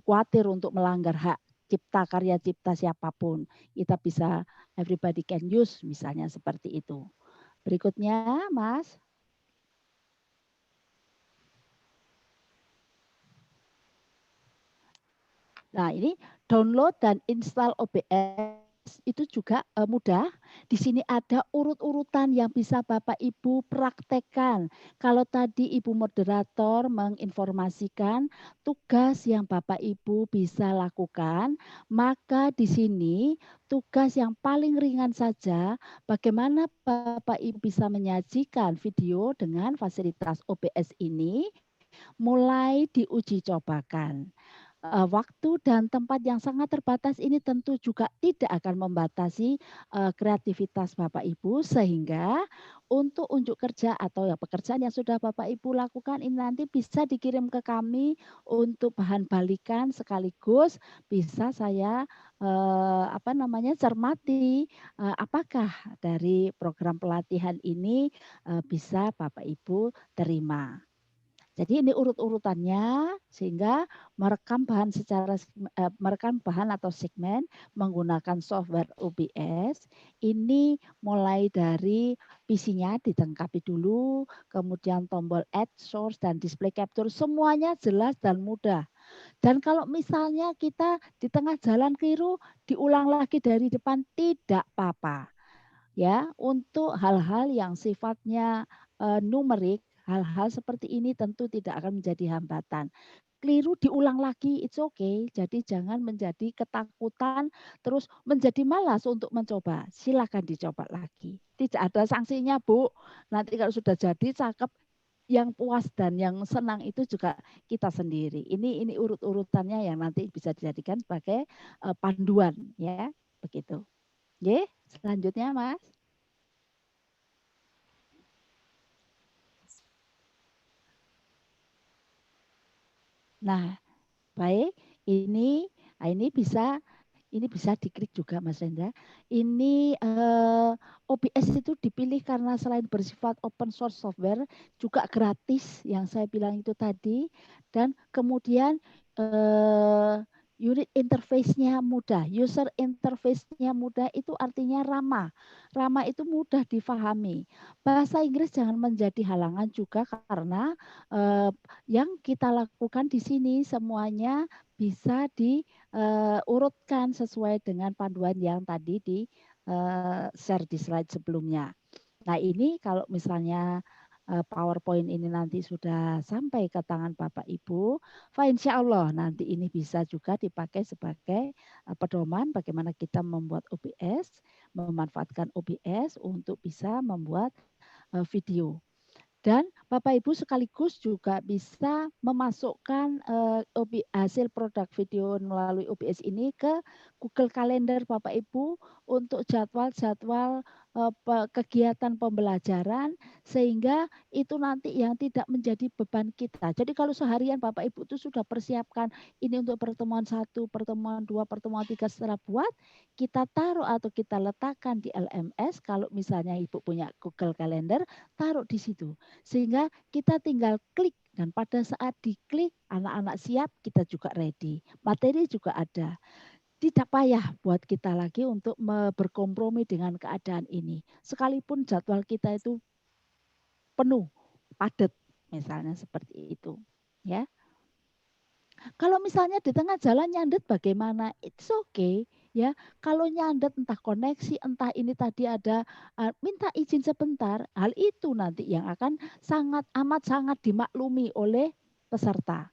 khawatir untuk melanggar hak cipta, karya cipta siapapun. Kita bisa everybody can use, misalnya seperti itu. Berikutnya, Mas. Nah, ini download dan install OBS itu juga mudah. Di sini ada urut-urutan yang bisa Bapak Ibu praktekkan. Kalau tadi Ibu moderator menginformasikan tugas yang Bapak Ibu bisa lakukan, maka di sini tugas yang paling ringan saja, bagaimana Bapak Ibu bisa menyajikan video dengan fasilitas OBS ini, mulai diuji cobakan. Waktu dan tempat yang sangat terbatas ini tentu juga tidak akan membatasi kreativitas Bapak Ibu, sehingga untuk unjuk kerja atau ya pekerjaan yang sudah Bapak Ibu lakukan ini nanti bisa dikirim ke kami untuk bahan balikan, sekaligus bisa saya cermati apakah dari program pelatihan ini bisa Bapak Ibu terima. Jadi ini urut-urutannya, sehingga merekam bahan atau segmen menggunakan software OBS. Ini mulai dari PC-nya ditengkapi dulu, kemudian tombol add source dan display capture, semuanya jelas dan mudah. Dan kalau misalnya kita di tengah jalan keliru, diulang lagi dari depan, tidak apa-apa. Ya, untuk hal-hal yang sifatnya numerik, hal-hal seperti ini tentu tidak akan menjadi hambatan. Keliru diulang lagi, it's okay. Jadi jangan menjadi ketakutan, terus menjadi malas untuk mencoba. Silakan dicoba lagi. Tidak ada sanksinya, Bu. Nanti kalau sudah jadi cakep, yang puas dan yang senang itu juga kita sendiri. Ini urut-urutannya yang nanti bisa dijadikan sebagai panduan, ya, begitu. Oke, selanjutnya, Mas. Nah, baik, ini bisa diklik juga, Mas Rendra. Ini OBS itu dipilih karena selain bersifat open source software, juga gratis yang saya bilang itu tadi, dan kemudian unit interface-nya mudah, user interface-nya mudah, itu artinya ramah. Ramah itu mudah difahami. Bahasa Inggris jangan menjadi halangan juga, karena yang kita lakukan di sini semuanya bisa diurutkan sesuai dengan panduan yang tadi di share di slide sebelumnya. Nah, ini kalau misalnya PowerPoint ini nanti sudah sampai ke tangan Bapak Ibu, insya Allah nanti ini bisa juga dipakai sebagai pedoman bagaimana kita membuat OBS, memanfaatkan OBS untuk bisa membuat video. Dan Bapak Ibu sekaligus juga bisa memasukkan hasil produk video melalui OBS ini ke Google Calendar Bapak Ibu untuk jadwal-jadwal kegiatan pembelajaran, sehingga itu nanti yang tidak menjadi beban kita. Jadi kalau seharian Bapak Ibu itu sudah persiapkan ini untuk pertemuan 1, pertemuan 2, pertemuan 3 setelah buat, kita taruh atau kita letakkan di LMS. Kalau misalnya Ibu punya Google Calendar, taruh di situ. Sehingga kita tinggal klik, dan pada saat diklik anak-anak siap, kita juga ready. Materi juga ada. Tidak payah buat kita lagi untuk berkompromi dengan keadaan ini. Sekalipun jadwal kita itu penuh, padat, misalnya seperti itu. Ya. Kalau misalnya di tengah jalan nyandet bagaimana? It's okay. Ya, kalau nyandet entah koneksi, entah ini tadi ada minta izin sebentar, hal itu nanti yang akan amat sangat dimaklumi oleh peserta.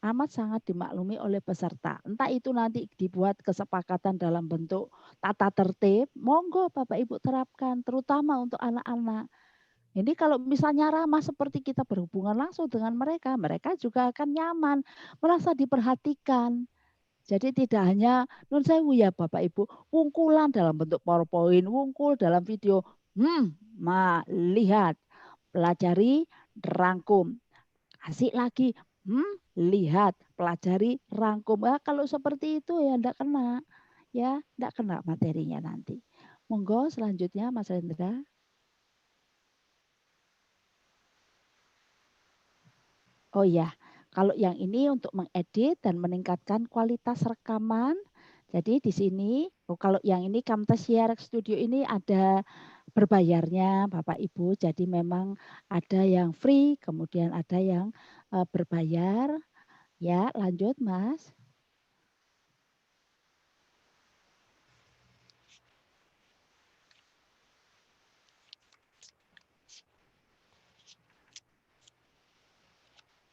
Amat sangat dimaklumi oleh peserta. Entah itu nanti dibuat kesepakatan dalam bentuk tata tertib, monggo Bapak Ibu terapkan, terutama untuk anak-anak. Ini kalau misalnya ramah seperti kita berhubungan langsung dengan mereka, mereka juga akan nyaman, merasa diperhatikan. Jadi tidak hanya nun sewu ya Bapak Ibu, wungkulan dalam bentuk PowerPoint, wungkul dalam video. Lihat, pelajari, rangkum. Kasih lagi, Lihat, pelajari, rangkum. Kalau seperti itu ya enggak kena. Ya, enggak kena materinya nanti. Monggo selanjutnya Mas Rendra. Oh ya, kalau yang ini untuk mengedit dan meningkatkan kualitas rekaman. Jadi di sini, kalau yang ini Camtasia Studio ini ada berbayarnya Bapak Ibu. Jadi memang ada yang free, kemudian ada yang berbayar. Ya, lanjut Mas.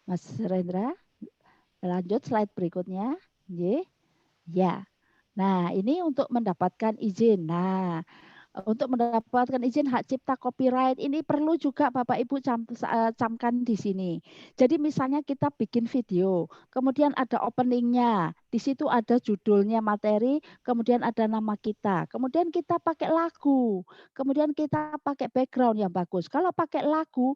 Mas Rendra, lanjut slide berikutnya. Ya. Nah, ini untuk mendapatkan izin. Nah, untuk mendapatkan izin hak cipta copyright ini perlu juga Bapak Ibu camkan di sini. Jadi misalnya kita bikin video, kemudian ada openingnya, di situ ada judulnya materi, kemudian ada nama kita, kemudian kita pakai lagu, kemudian kita pakai background yang bagus. Kalau pakai lagu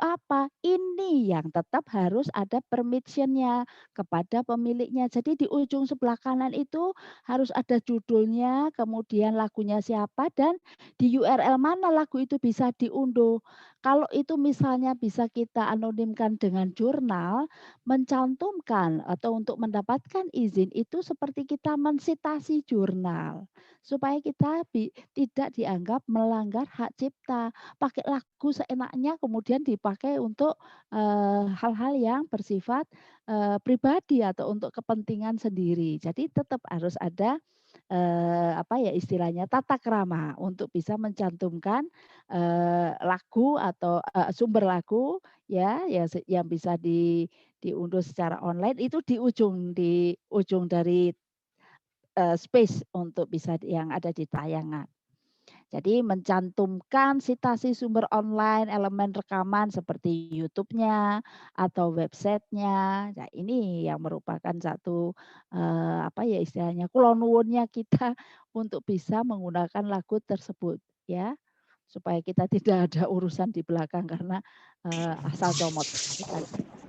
apa? Ini yang tetap harus ada permissionnya kepada pemiliknya. Jadi di ujung sebelah kanan itu harus ada judulnya, kemudian lagunya siapa, dan di URL mana lagu itu bisa diunduh. Kalau itu misalnya bisa kita anonimkan dengan jurnal, mencantumkan atau untuk mendapatkan izin itu seperti kita mensitasi jurnal. Supaya kita tidak dianggap melanggar hak cipta. Pakai lagu seenaknya kemudian dipakai untuk hal-hal yang bersifat pribadi atau untuk kepentingan sendiri. Jadi tetap harus ada apa ya istilahnya tata krama untuk bisa mencantumkan lagu atau sumber lagu ya yang bisa diunduh secara online itu di ujung dari space untuk bisa yang ada di tayangan. Jadi mencantumkan citasi sumber online, elemen rekaman seperti YouTube-nya atau websitenya. Nah, ini yang merupakan satu apa ya istilahnya kulon nuwunnya kita untuk bisa menggunakan lagu tersebut ya. Supaya kita tidak ada urusan di belakang karena asal comot.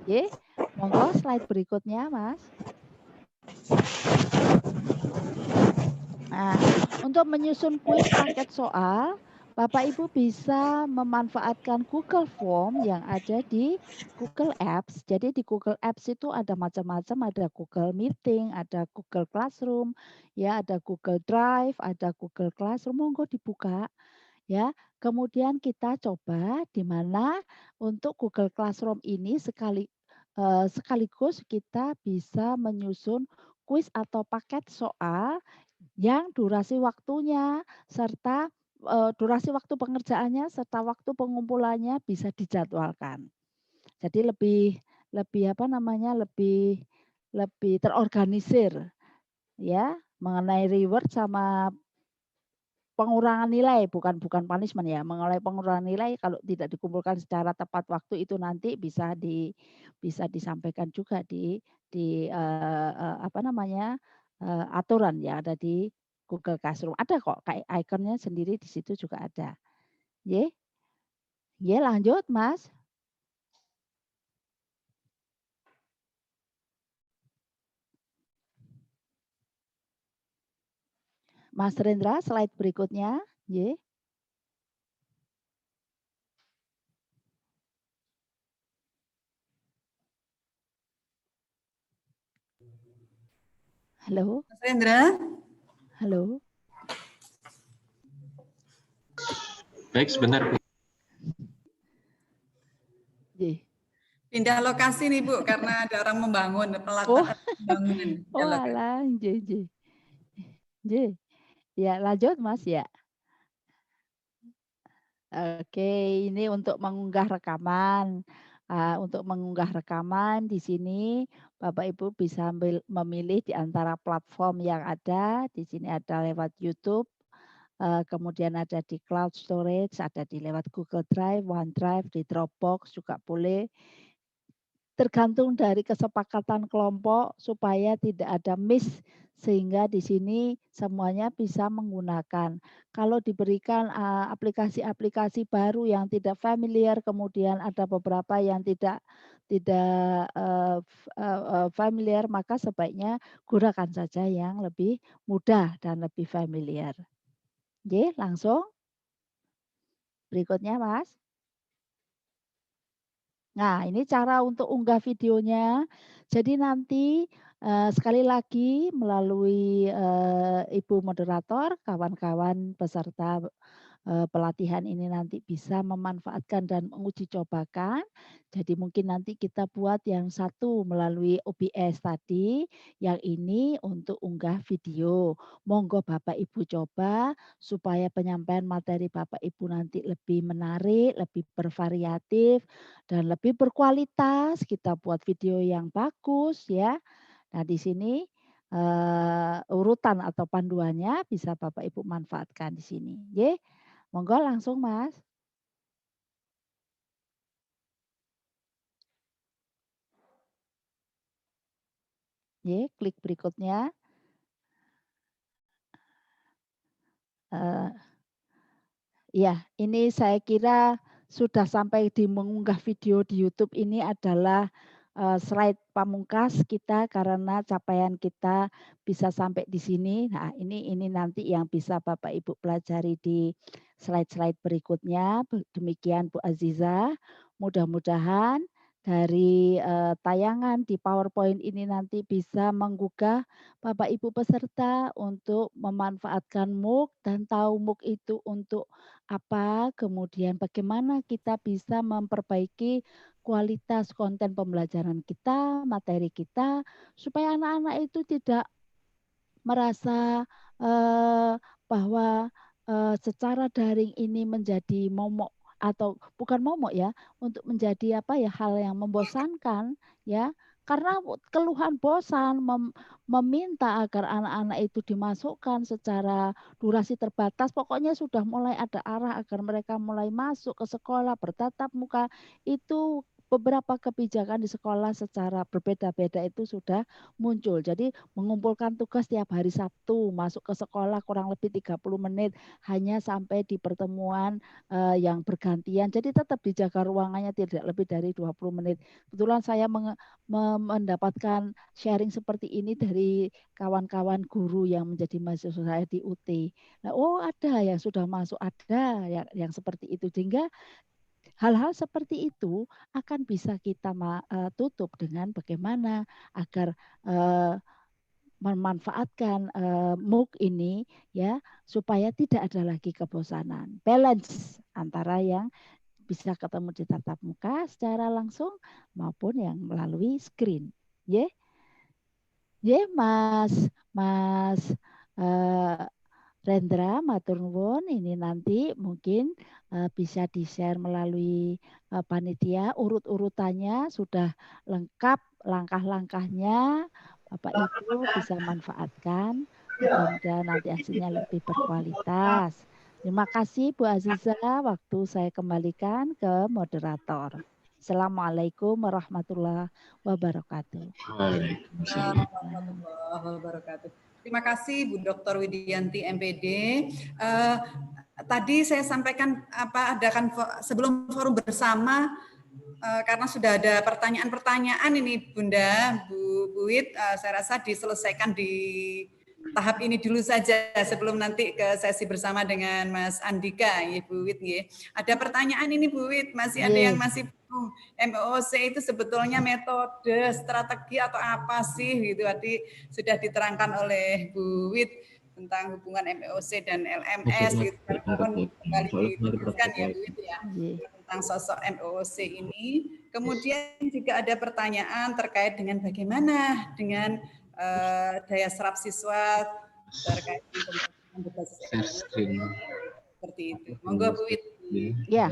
Oke, monggo slide berikutnya, Mas. Nah, untuk menyusun kuis paket soal, Bapak Ibu bisa memanfaatkan Google Form yang ada di Google Apps. Jadi di Google Apps itu ada macam-macam, ada Google Meeting, ada Google Classroom, ya ada Google Drive, ada Google Classroom. Monggo dibuka, ya. Kemudian kita coba di mana untuk Google Classroom ini sekaligus kita bisa menyusun kuis atau paket soal yang durasi waktunya serta durasi waktu pengerjaannya serta waktu pengumpulannya bisa dijadwalkan. Jadi lebih apa namanya lebih terorganisir ya mengenai reward sama pengurangan nilai bukan punishment ya mengenai pengurangan nilai kalau tidak dikumpulkan secara tepat waktu itu nanti bisa disampaikan juga di apa namanya aturan ya ada di Google Classroom ada kok kayak ikonnya sendiri di situ juga ada. Ye lanjut Mas. Mas Rendra slide berikutnya. Ye. Halo. Mas Rendra. Halo. Baik, sebentar. Ye. Pindah lokasi nih Bu, karena ada orang membangun, pelaksanaan pembangunan. Oh alah, J. Ya lanjut Mas ya. Oke, ini untuk mengunggah rekaman. Untuk mengunggah rekaman di sini Bapak Ibu bisa memilih di antara platform yang ada. Di sini ada lewat YouTube, kemudian ada di cloud storage, ada di lewat Google Drive, OneDrive, di Dropbox juga boleh. tergantung dari kesepakatan kelompok supaya tidak ada miss, sehingga di sini semuanya bisa menggunakan. Kalau diberikan aplikasi-aplikasi baru yang tidak familiar, kemudian ada beberapa yang tidak familiar, maka sebaiknya gunakan saja yang lebih mudah dan lebih familiar. Oke, langsung. Berikutnya, Mas. Nah, ini cara untuk unggah videonya. Jadi nanti sekali lagi melalui Ibu moderator, kawan-kawan peserta pelatihan ini nanti bisa memanfaatkan dan menguji cobakan. Jadi mungkin nanti kita buat yang satu melalui OBS tadi, yang ini untuk unggah video. Monggo Bapak Ibu coba supaya penyampaian materi Bapak Ibu nanti lebih menarik, lebih bervariatif, dan lebih berkualitas. Kita buat video yang bagus ya. Nah di sini urutan atau panduannya bisa Bapak Ibu manfaatkan di sini. Ya. Monggo langsung Mas. Ya, klik berikutnya. Ya, ini saya kira sudah sampai di mengunggah video di YouTube ini adalah slide pamungkas kita karena capaian kita bisa sampai di sini. Nah, ini nanti yang bisa Bapak Ibu pelajari di slide-slide berikutnya. Demikian Bu Aziza. Mudah-mudahan dari tayangan di PowerPoint ini nanti bisa menggugah Bapak Ibu peserta untuk memanfaatkan MOOC dan tahu MOOC itu untuk apa, kemudian bagaimana kita bisa memperbaiki kualitas konten pembelajaran kita, materi kita, supaya anak-anak itu tidak merasa bahwa secara daring ini menjadi momok atau bukan momok ya, untuk menjadi apa ya, hal yang membosankan ya. Karena keluhan bosan meminta agar anak-anak itu dimasukkan secara durasi terbatas, pokoknya sudah mulai ada arah agar mereka mulai masuk ke sekolah bertatap muka. Itu beberapa kebijakan di sekolah secara berbeda-beda itu sudah muncul. Jadi mengumpulkan tugas tiap hari Sabtu, masuk ke sekolah kurang lebih 30 menit, hanya sampai di pertemuan yang bergantian. Jadi tetap dijaga ruangannya tidak lebih dari 20 menit. Kebetulan saya mendapatkan sharing seperti ini dari kawan-kawan guru yang menjadi mahasiswa saya di UT. Nah, oh ada yang sudah masuk, ada yang seperti itu. Sehingga hal-hal seperti itu akan bisa kita tutup dengan bagaimana agar memanfaatkan MOOC ini ya supaya tidak ada lagi kebosanan. Balance antara yang bisa ketemu di tatap muka secara langsung maupun yang melalui screen. Ya, Mas Rendra, matur nuwun, ini nanti mungkin bisa di-share melalui panitia, urut-urutannya sudah lengkap, langkah-langkahnya, Bapak Ibu bisa manfaatkan, mudah-mudahan nanti hasilnya lebih berkualitas. Terima kasih Bu Aziza, waktu saya kembalikan ke moderator. Assalamualaikum warahmatullahi wabarakatuh. Waalaikumsalam warahmatullahi wabarakatuh. Terima kasih Bu Dr. Widianti MPD. Tadi saya sampaikan adakan sebelum forum bersama karena sudah ada pertanyaan-pertanyaan ini Bunda Bu Wid, saya rasa diselesaikan di tahap ini dulu saja sebelum nanti ke sesi bersama dengan Mas Andika, ya Bu Wid. Ya. Ada pertanyaan ini Bu Wid, masih ada yang masih MOOC itu sebetulnya metode, strategi atau apa sih gitu. Tadi sudah diterangkan oleh Bu Wid tentang hubungan MOOC dan LMS gitu. Mohon kembali diteruskan ya Bu Wid ya tentang sosok MOOC ini. Kemudian juga ada pertanyaan terkait dengan bagaimana dengan daya serap siswa terkait dengan berbasis seperti itu. Monggo Bu Wid. Ya,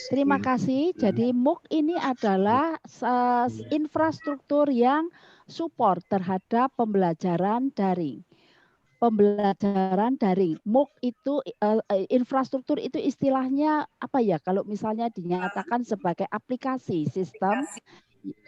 terima kasih. Jadi MOOC ini adalah infrastruktur yang support terhadap pembelajaran daring. Pembelajaran daring. MOOC itu infrastruktur itu istilahnya apa ya? Kalau misalnya dinyatakan sebagai aplikasi sistem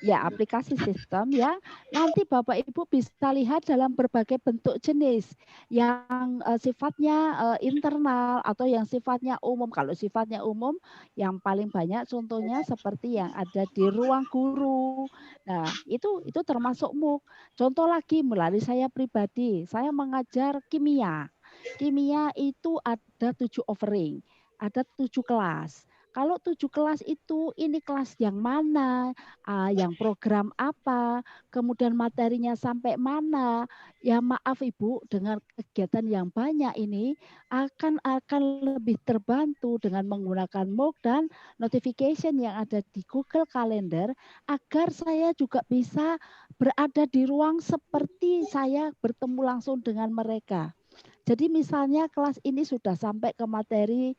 ya aplikasi sistem yang nanti Bapak Ibu bisa lihat dalam berbagai bentuk jenis yang sifatnya internal atau yang sifatnya umum. Kalau sifatnya umum yang paling banyak contohnya seperti yang ada di ruang guru. Nah, itu termasuk MOOC. Contoh lagi melalui saya pribadi, saya mengajar kimia. Kimia itu ada 7 offering, ada 7 kelas. Kalau 7 kelas itu, ini kelas yang mana, yang program apa, kemudian materinya sampai mana. Ya maaf Ibu, dengan kegiatan yang banyak ini akan lebih terbantu dengan menggunakan MOOC dan notification yang ada di Google Calendar agar saya juga bisa berada di ruang seperti saya bertemu langsung dengan mereka. Jadi misalnya kelas ini sudah sampai ke materi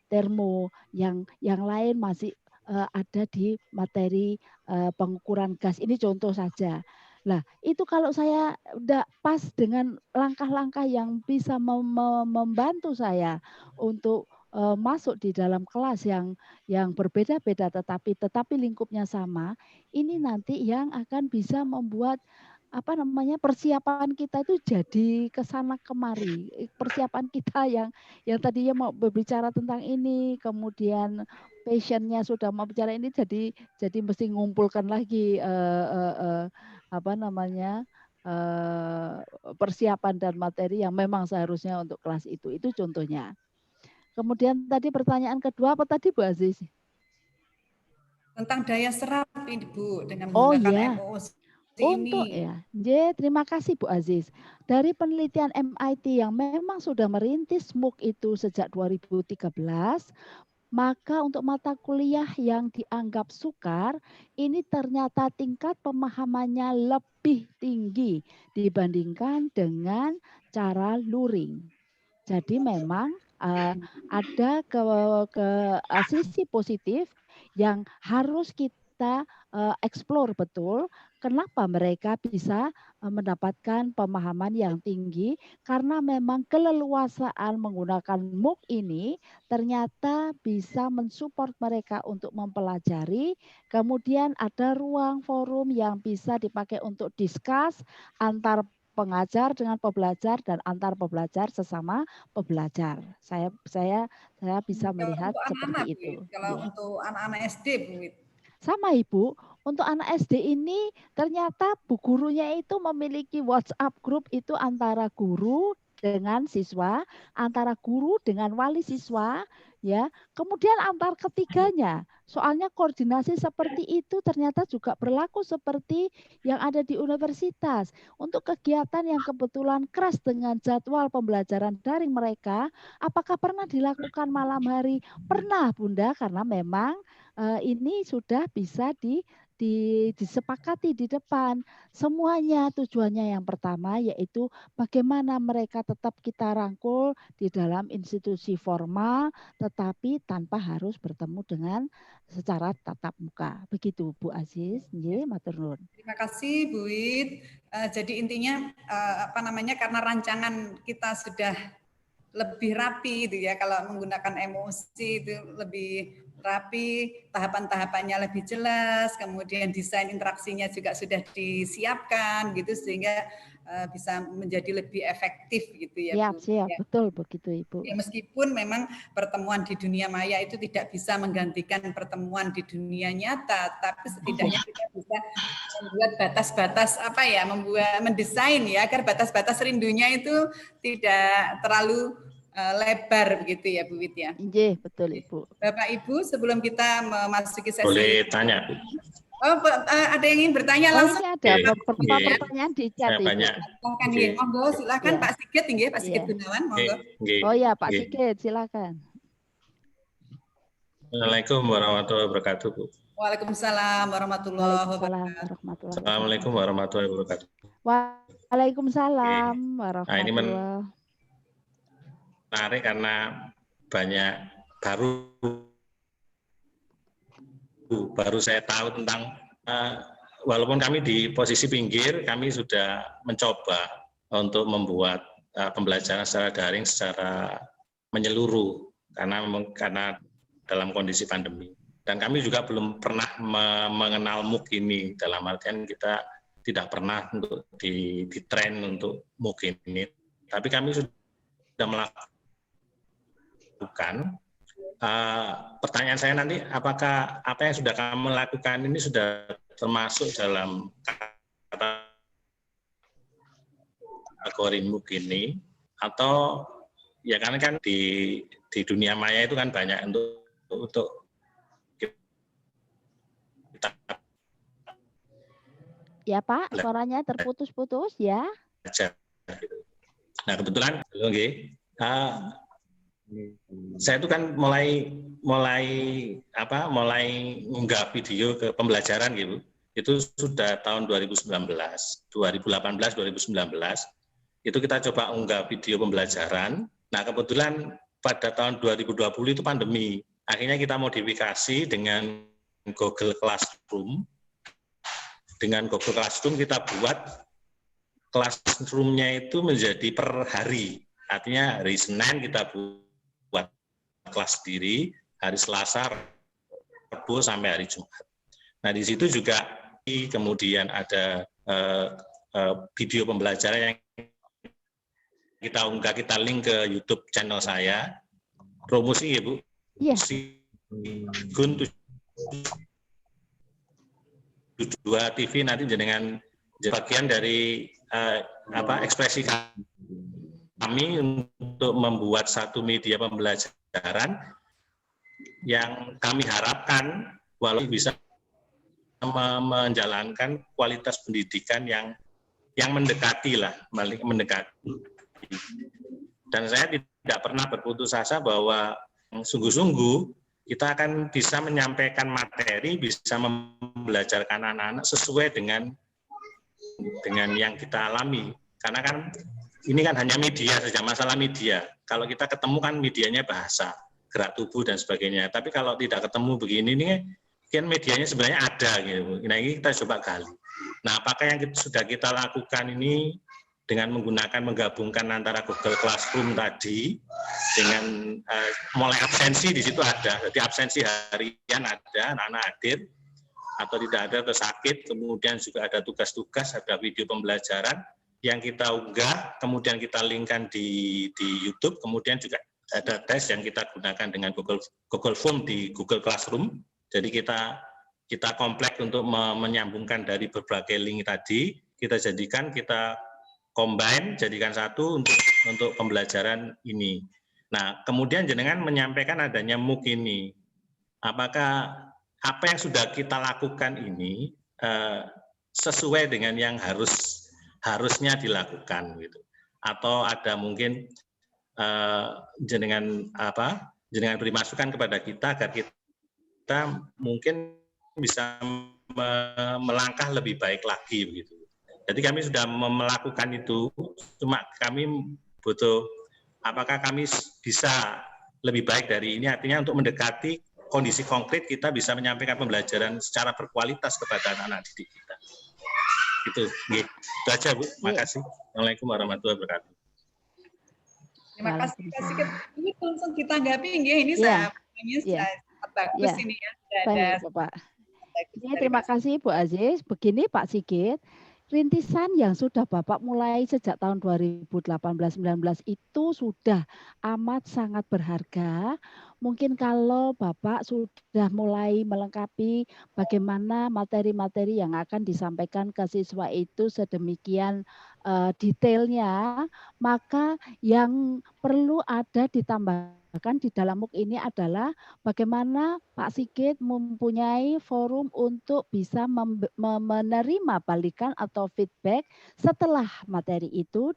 termo, yang lain masih ada di materi pengukuran gas. Ini contoh saja. Nah, itu kalau saya udah pas dengan langkah-langkah yang bisa membantu saya untuk masuk di dalam kelas yang berbeda-beda tetapi lingkupnya sama, ini nanti yang akan bisa membuat persiapan kita itu jadi kesana kemari. Persiapan kita yang tadinya mau berbicara tentang ini, kemudian passionnya sudah mau bicara ini, jadi mesti ngumpulkan lagi persiapan dan materi yang memang seharusnya untuk kelas itu. Itu contohnya. Kemudian tadi pertanyaan kedua apa tadi Bu Aziz? Tentang daya serap Ibu dengan menggunakan MOOC. Untuk ya, terima kasih Bu Aziz. Dari penelitian MIT yang memang sudah merintis MOOC itu sejak 2013, maka untuk mata kuliah yang dianggap sukar, ini ternyata tingkat pemahamannya lebih tinggi dibandingkan dengan cara luring. Jadi memang ada sisi positif yang harus kita explore betul. Kenapa mereka bisa mendapatkan pemahaman yang tinggi? Karena memang keleluasaan menggunakan MOOC ini ternyata bisa mensupport mereka untuk mempelajari. Kemudian ada ruang forum yang bisa dipakai untuk discuss antar pengajar dengan pembelajar dan antar pembelajar sesama pembelajar. Saya bisa melihat seperti itu. Kalau untuk anak-anak SD, Bu. Sama Ibu, untuk anak SD ini ternyata bu gurunya itu memiliki WhatsApp group itu antara guru dengan siswa, antara guru dengan wali siswa, ya. Kemudian antar ketiganya. Soalnya koordinasi seperti itu ternyata juga berlaku seperti yang ada di universitas. Untuk kegiatan yang kebetulan keras dengan jadwal pembelajaran daring mereka, apakah pernah dilakukan malam hari? Pernah Bunda, karena memang ini sudah bisa disepakati di depan. Semuanya tujuannya yang pertama yaitu bagaimana mereka tetap kita rangkul di dalam institusi formal tetapi tanpa harus bertemu dengan secara tatap muka. Begitu Bu Aziz, nggih, matur nuwun. Terima kasih Bu Wid. Jadi intinya karena rancangan kita sudah lebih rapi gitu ya, kalau menggunakan MOOC itu lebih rapi, tahapan-tahapannya lebih jelas, kemudian desain interaksinya juga sudah disiapkan gitu sehingga bisa menjadi lebih efektif gitu ya Bu. Siap, betul begitu Ibu. Ya, meskipun memang pertemuan di dunia maya itu tidak bisa menggantikan pertemuan di dunia nyata, tapi setidaknya kita bisa membuat batas-batas mendesain ya agar batas-batas rindunya itu tidak terlalu lebar begitu ya Bu Wid ya. Iya, betul Ibu. Bapak Ibu, sebelum kita memasuki sesi. Boleh tanya. Ada yang ingin bertanya langsung? Ini ada pertanyaan di chat. Monggo, silakan Pak Sigit, Pak Sigit Gunawan, monggo. Oh ya Pak Sigit, silakan. Assalamualaikum warahmatullahi wabarakatuh, Bu. Waalaikumsalam warahmatullahi wabarakatuh. Assalamualaikum warahmatullahi wabarakatuh. Waalaikumsalam warahmatullahi wabarakatuh. Ini menarik karena banyak baru saya tahu tentang walaupun kami di posisi pinggir, kami sudah mencoba untuk membuat pembelajaran secara daring secara menyeluruh karena dalam kondisi pandemi. Dan kami juga belum pernah mengenal MOOC ini, dalam artian kita tidak pernah untuk di train untuk MOOC ini. Tapi kami sudah melakukan. Pertanyaan saya nanti, apakah apa yang sudah kami lakukan ini sudah termasuk dalam kategori MOOC ini, atau ya karena kan di dunia maya itu kan banyak untuk kita. Ya Pak, suaranya terputus-putus ya. Nah kebetulan, saya itu kan mulai unggah video ke pembelajaran gitu. Itu sudah tahun 2019, 2018, 2019. Itu kita coba unggah video pembelajaran. Nah kebetulan pada tahun 2020 itu pandemi. Akhirnya kita modifikasi dengan Google Classroom. Dengan Google Classroom kita buat classroom-nya itu menjadi per hari. Artinya hari Senin kita buat kelas sendiri, hari Selasa, Rabu sampai hari Jumat. Nah di situ juga kemudian ada video pembelajaran yang kita unggah, kita link ke YouTube channel saya. Promosi ya Bu? Iya. Gun 72 TV nanti dengan bagian dari ekspresi kami untuk membuat satu media pembelajaran yang kami harapkan walaupun bisa menjalankan kualitas pendidikan yang mendekati lah, mendekati. Dan saya tidak pernah berputus asa bahwa sungguh-sungguh kita akan bisa menyampaikan materi, bisa membelajarkan anak-anak sesuai dengan yang kita alami. Karena kan ini kan hanya media saja, masalah media. Kalau kita ketemu kan medianya bahasa, gerak tubuh dan sebagainya. Tapi kalau tidak ketemu begini, ini kan medianya sebenarnya ada gitu. Nah ini kita coba gali. Nah apakah yang sudah kita lakukan ini dengan menggabungkan antara Google Classroom tadi dengan mulai absensi di situ ada. Jadi absensi harian ada, anak-anak hadir atau tidak ada atau sakit, kemudian juga ada tugas-tugas, ada video pembelajaran yang kita unggah, kemudian kita linkkan di YouTube, kemudian juga ada tes yang kita gunakan dengan Google Form di Google Classroom. Jadi kita kompleks untuk menyambungkan dari berbagai link tadi, kita combine, jadikan satu untuk pembelajaran ini. Nah, kemudian jenengan menyampaikan adanya MOOC ini. Apakah apa yang sudah kita lakukan ini sesuai dengan yang harusnya dilakukan gitu? Atau ada mungkin jenengan beri masukan kepada kita agar kita mungkin bisa melangkah lebih baik lagi begitu. Jadi kami sudah melakukan itu, cuma kami butuh apakah kami bisa lebih baik dari ini, artinya untuk mendekati kondisi konkret kita bisa menyampaikan pembelajaran secara berkualitas kepada anak-anak didik kita. Itu aja Bu, makasih. Assalamualaikum warahmatullahi wabarakatuh. Terima kasih. Ini langsung ditanggapi ini saya bagus ini ya. Baik, Pak. Terima kasih Bu Aziz. Begini Pak Sigit, rintisan yang sudah Bapak mulai sejak tahun 2018-19 itu sudah amat sangat berharga. Mungkin kalau Bapak sudah mulai melengkapi bagaimana materi-materi yang akan disampaikan ke siswa itu sedemikian detailnya, maka yang perlu ada ditambahkan di dalam MOOC ini adalah bagaimana Pak Sigit mempunyai forum untuk bisa menerima balikan atau feedback setelah materi itu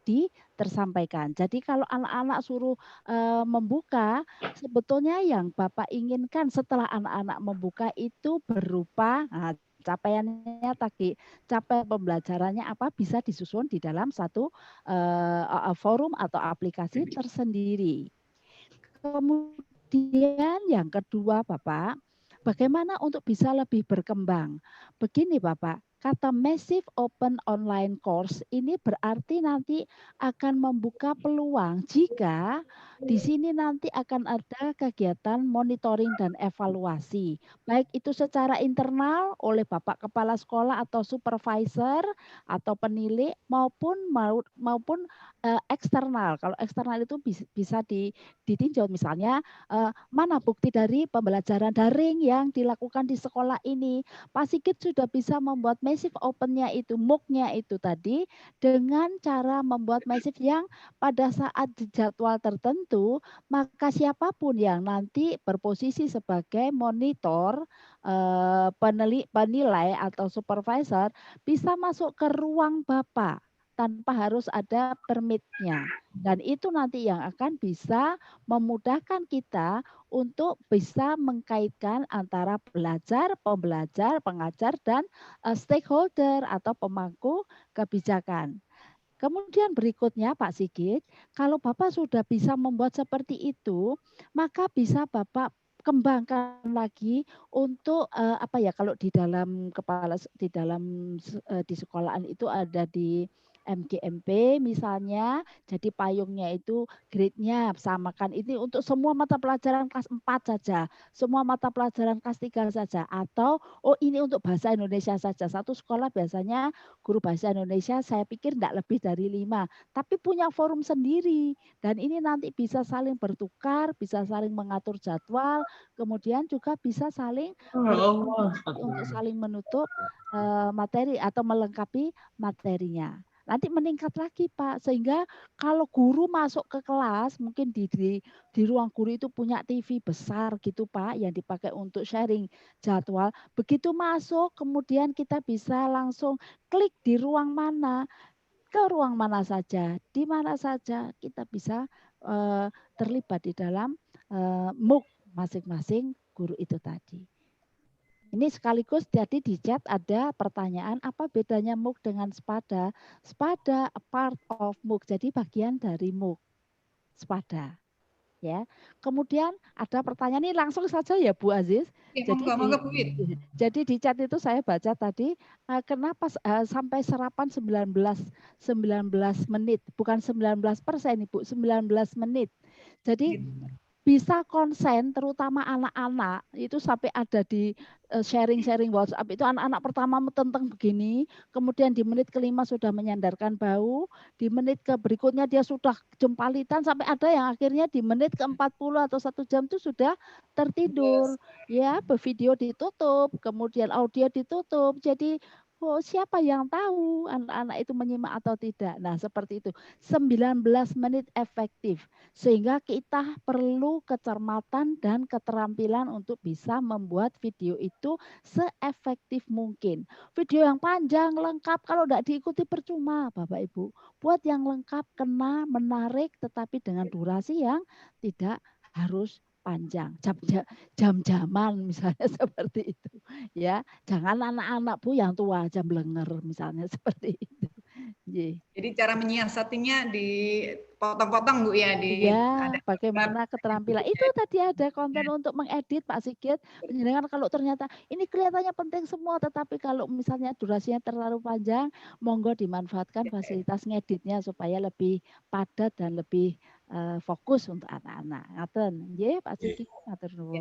tersampaikan. Jadi kalau anak-anak suruh membuka, sebetulnya yang Bapak inginkan setelah anak-anak membuka itu berupa capaiannya tadi, capaian pembelajarannya apa bisa disusun di dalam satu forum atau aplikasi tersendiri. Kemudian yang kedua Bapak, bagaimana untuk bisa lebih berkembang? Begini Bapak, kata massive open online course ini berarti nanti akan membuka peluang jika di sini nanti akan ada kegiatan monitoring dan evaluasi, baik itu secara internal oleh Bapak Kepala Sekolah atau supervisor atau penilik maupun eksternal. Kalau eksternal itu bisa ditinjau misalnya mana bukti dari pembelajaran daring yang dilakukan di sekolah ini. Pak Sigit sudah bisa membuat massive open-nya itu, MOOC-nya itu tadi dengan cara membuat massive yang pada saat jadwal tertentu, maka siapapun yang nanti berposisi sebagai monitor, penilai atau supervisor bisa masuk ke ruang Bapak tanpa harus ada permitnya. Dan itu nanti yang akan bisa memudahkan kita untuk bisa mengkaitkan antara belajar, pembelajar, pengajar, dan stakeholder atau pemangku kebijakan. Kemudian berikutnya Pak Sigit, kalau Bapak sudah bisa membuat seperti itu, maka bisa Bapak kembangkan lagi untuk apa ya, kalau di dalam di sekolahan itu ada di MGMP misalnya, jadi payungnya itu grade-nya samakan ini untuk semua mata pelajaran kelas 4 saja, semua mata pelajaran kelas 3 saja, atau ini untuk bahasa Indonesia saja. Satu sekolah biasanya guru bahasa Indonesia saya pikir tidak lebih dari 5, tapi punya forum sendiri dan ini nanti bisa saling bertukar, bisa saling mengatur jadwal, kemudian juga bisa saling untuk saling menutup materi atau melengkapi materinya. Nanti meningkat lagi Pak, sehingga kalau guru masuk ke kelas, mungkin di ruang guru itu punya TV besar gitu Pak, yang dipakai untuk sharing jadwal. Begitu masuk, kemudian kita bisa langsung klik di ruang mana, ke ruang mana saja, di mana saja kita bisa terlibat di dalam MOOC masing-masing guru itu tadi. Ini sekaligus jadi di chat ada pertanyaan apa bedanya MOOC dengan SPADA. SPADA a part of MOOC, jadi bagian dari MOOC. SPADA. Ya. Kemudian ada pertanyaan ini langsung saja ya Bu Aziz. Ya, jadi di chat itu saya baca tadi kenapa sampai serapan 19 menit, bukan 19% Ibu, 19 menit. Jadi bisa konsen terutama anak-anak itu sampai ada di sharing-sharing WhatsApp itu anak-anak pertama metenteng begini, kemudian di menit kelima sudah menyandarkan bau, di menit ke berikutnya dia sudah jempalitan sampai ada yang akhirnya di menit ke-40 atau 1 jam itu sudah tertidur. Ya, video ditutup, kemudian audio ditutup. Jadi siapa yang tahu anak-anak itu menyimak atau tidak. Nah, seperti itu. 19 menit efektif. Sehingga kita perlu kecermatan dan keterampilan untuk bisa membuat video itu seefektif mungkin. Video yang panjang, lengkap, kalau tidak diikuti percuma Bapak Ibu. Buat yang lengkap, kena, menarik, tetapi dengan durasi yang tidak harus panjang, jam-jaman misalnya seperti itu. Ya, jangan anak-anak Bu yang tua jam blenger misalnya seperti itu. Jadi cara menyiasatinya dipotong-potong Bu ya, bagaimana keterampilan itu tadi ada konten untuk mengedit Pak Sigit. Penjenengan kalau ternyata ini kelihatannya penting semua, tetapi kalau misalnya durasinya terlalu panjang, monggo dimanfaatkan fasilitas ngeditnya supaya lebih padat dan lebih fokus untuk anak-anak. Ngaten, nggih Pak Sigit, matur nuwun.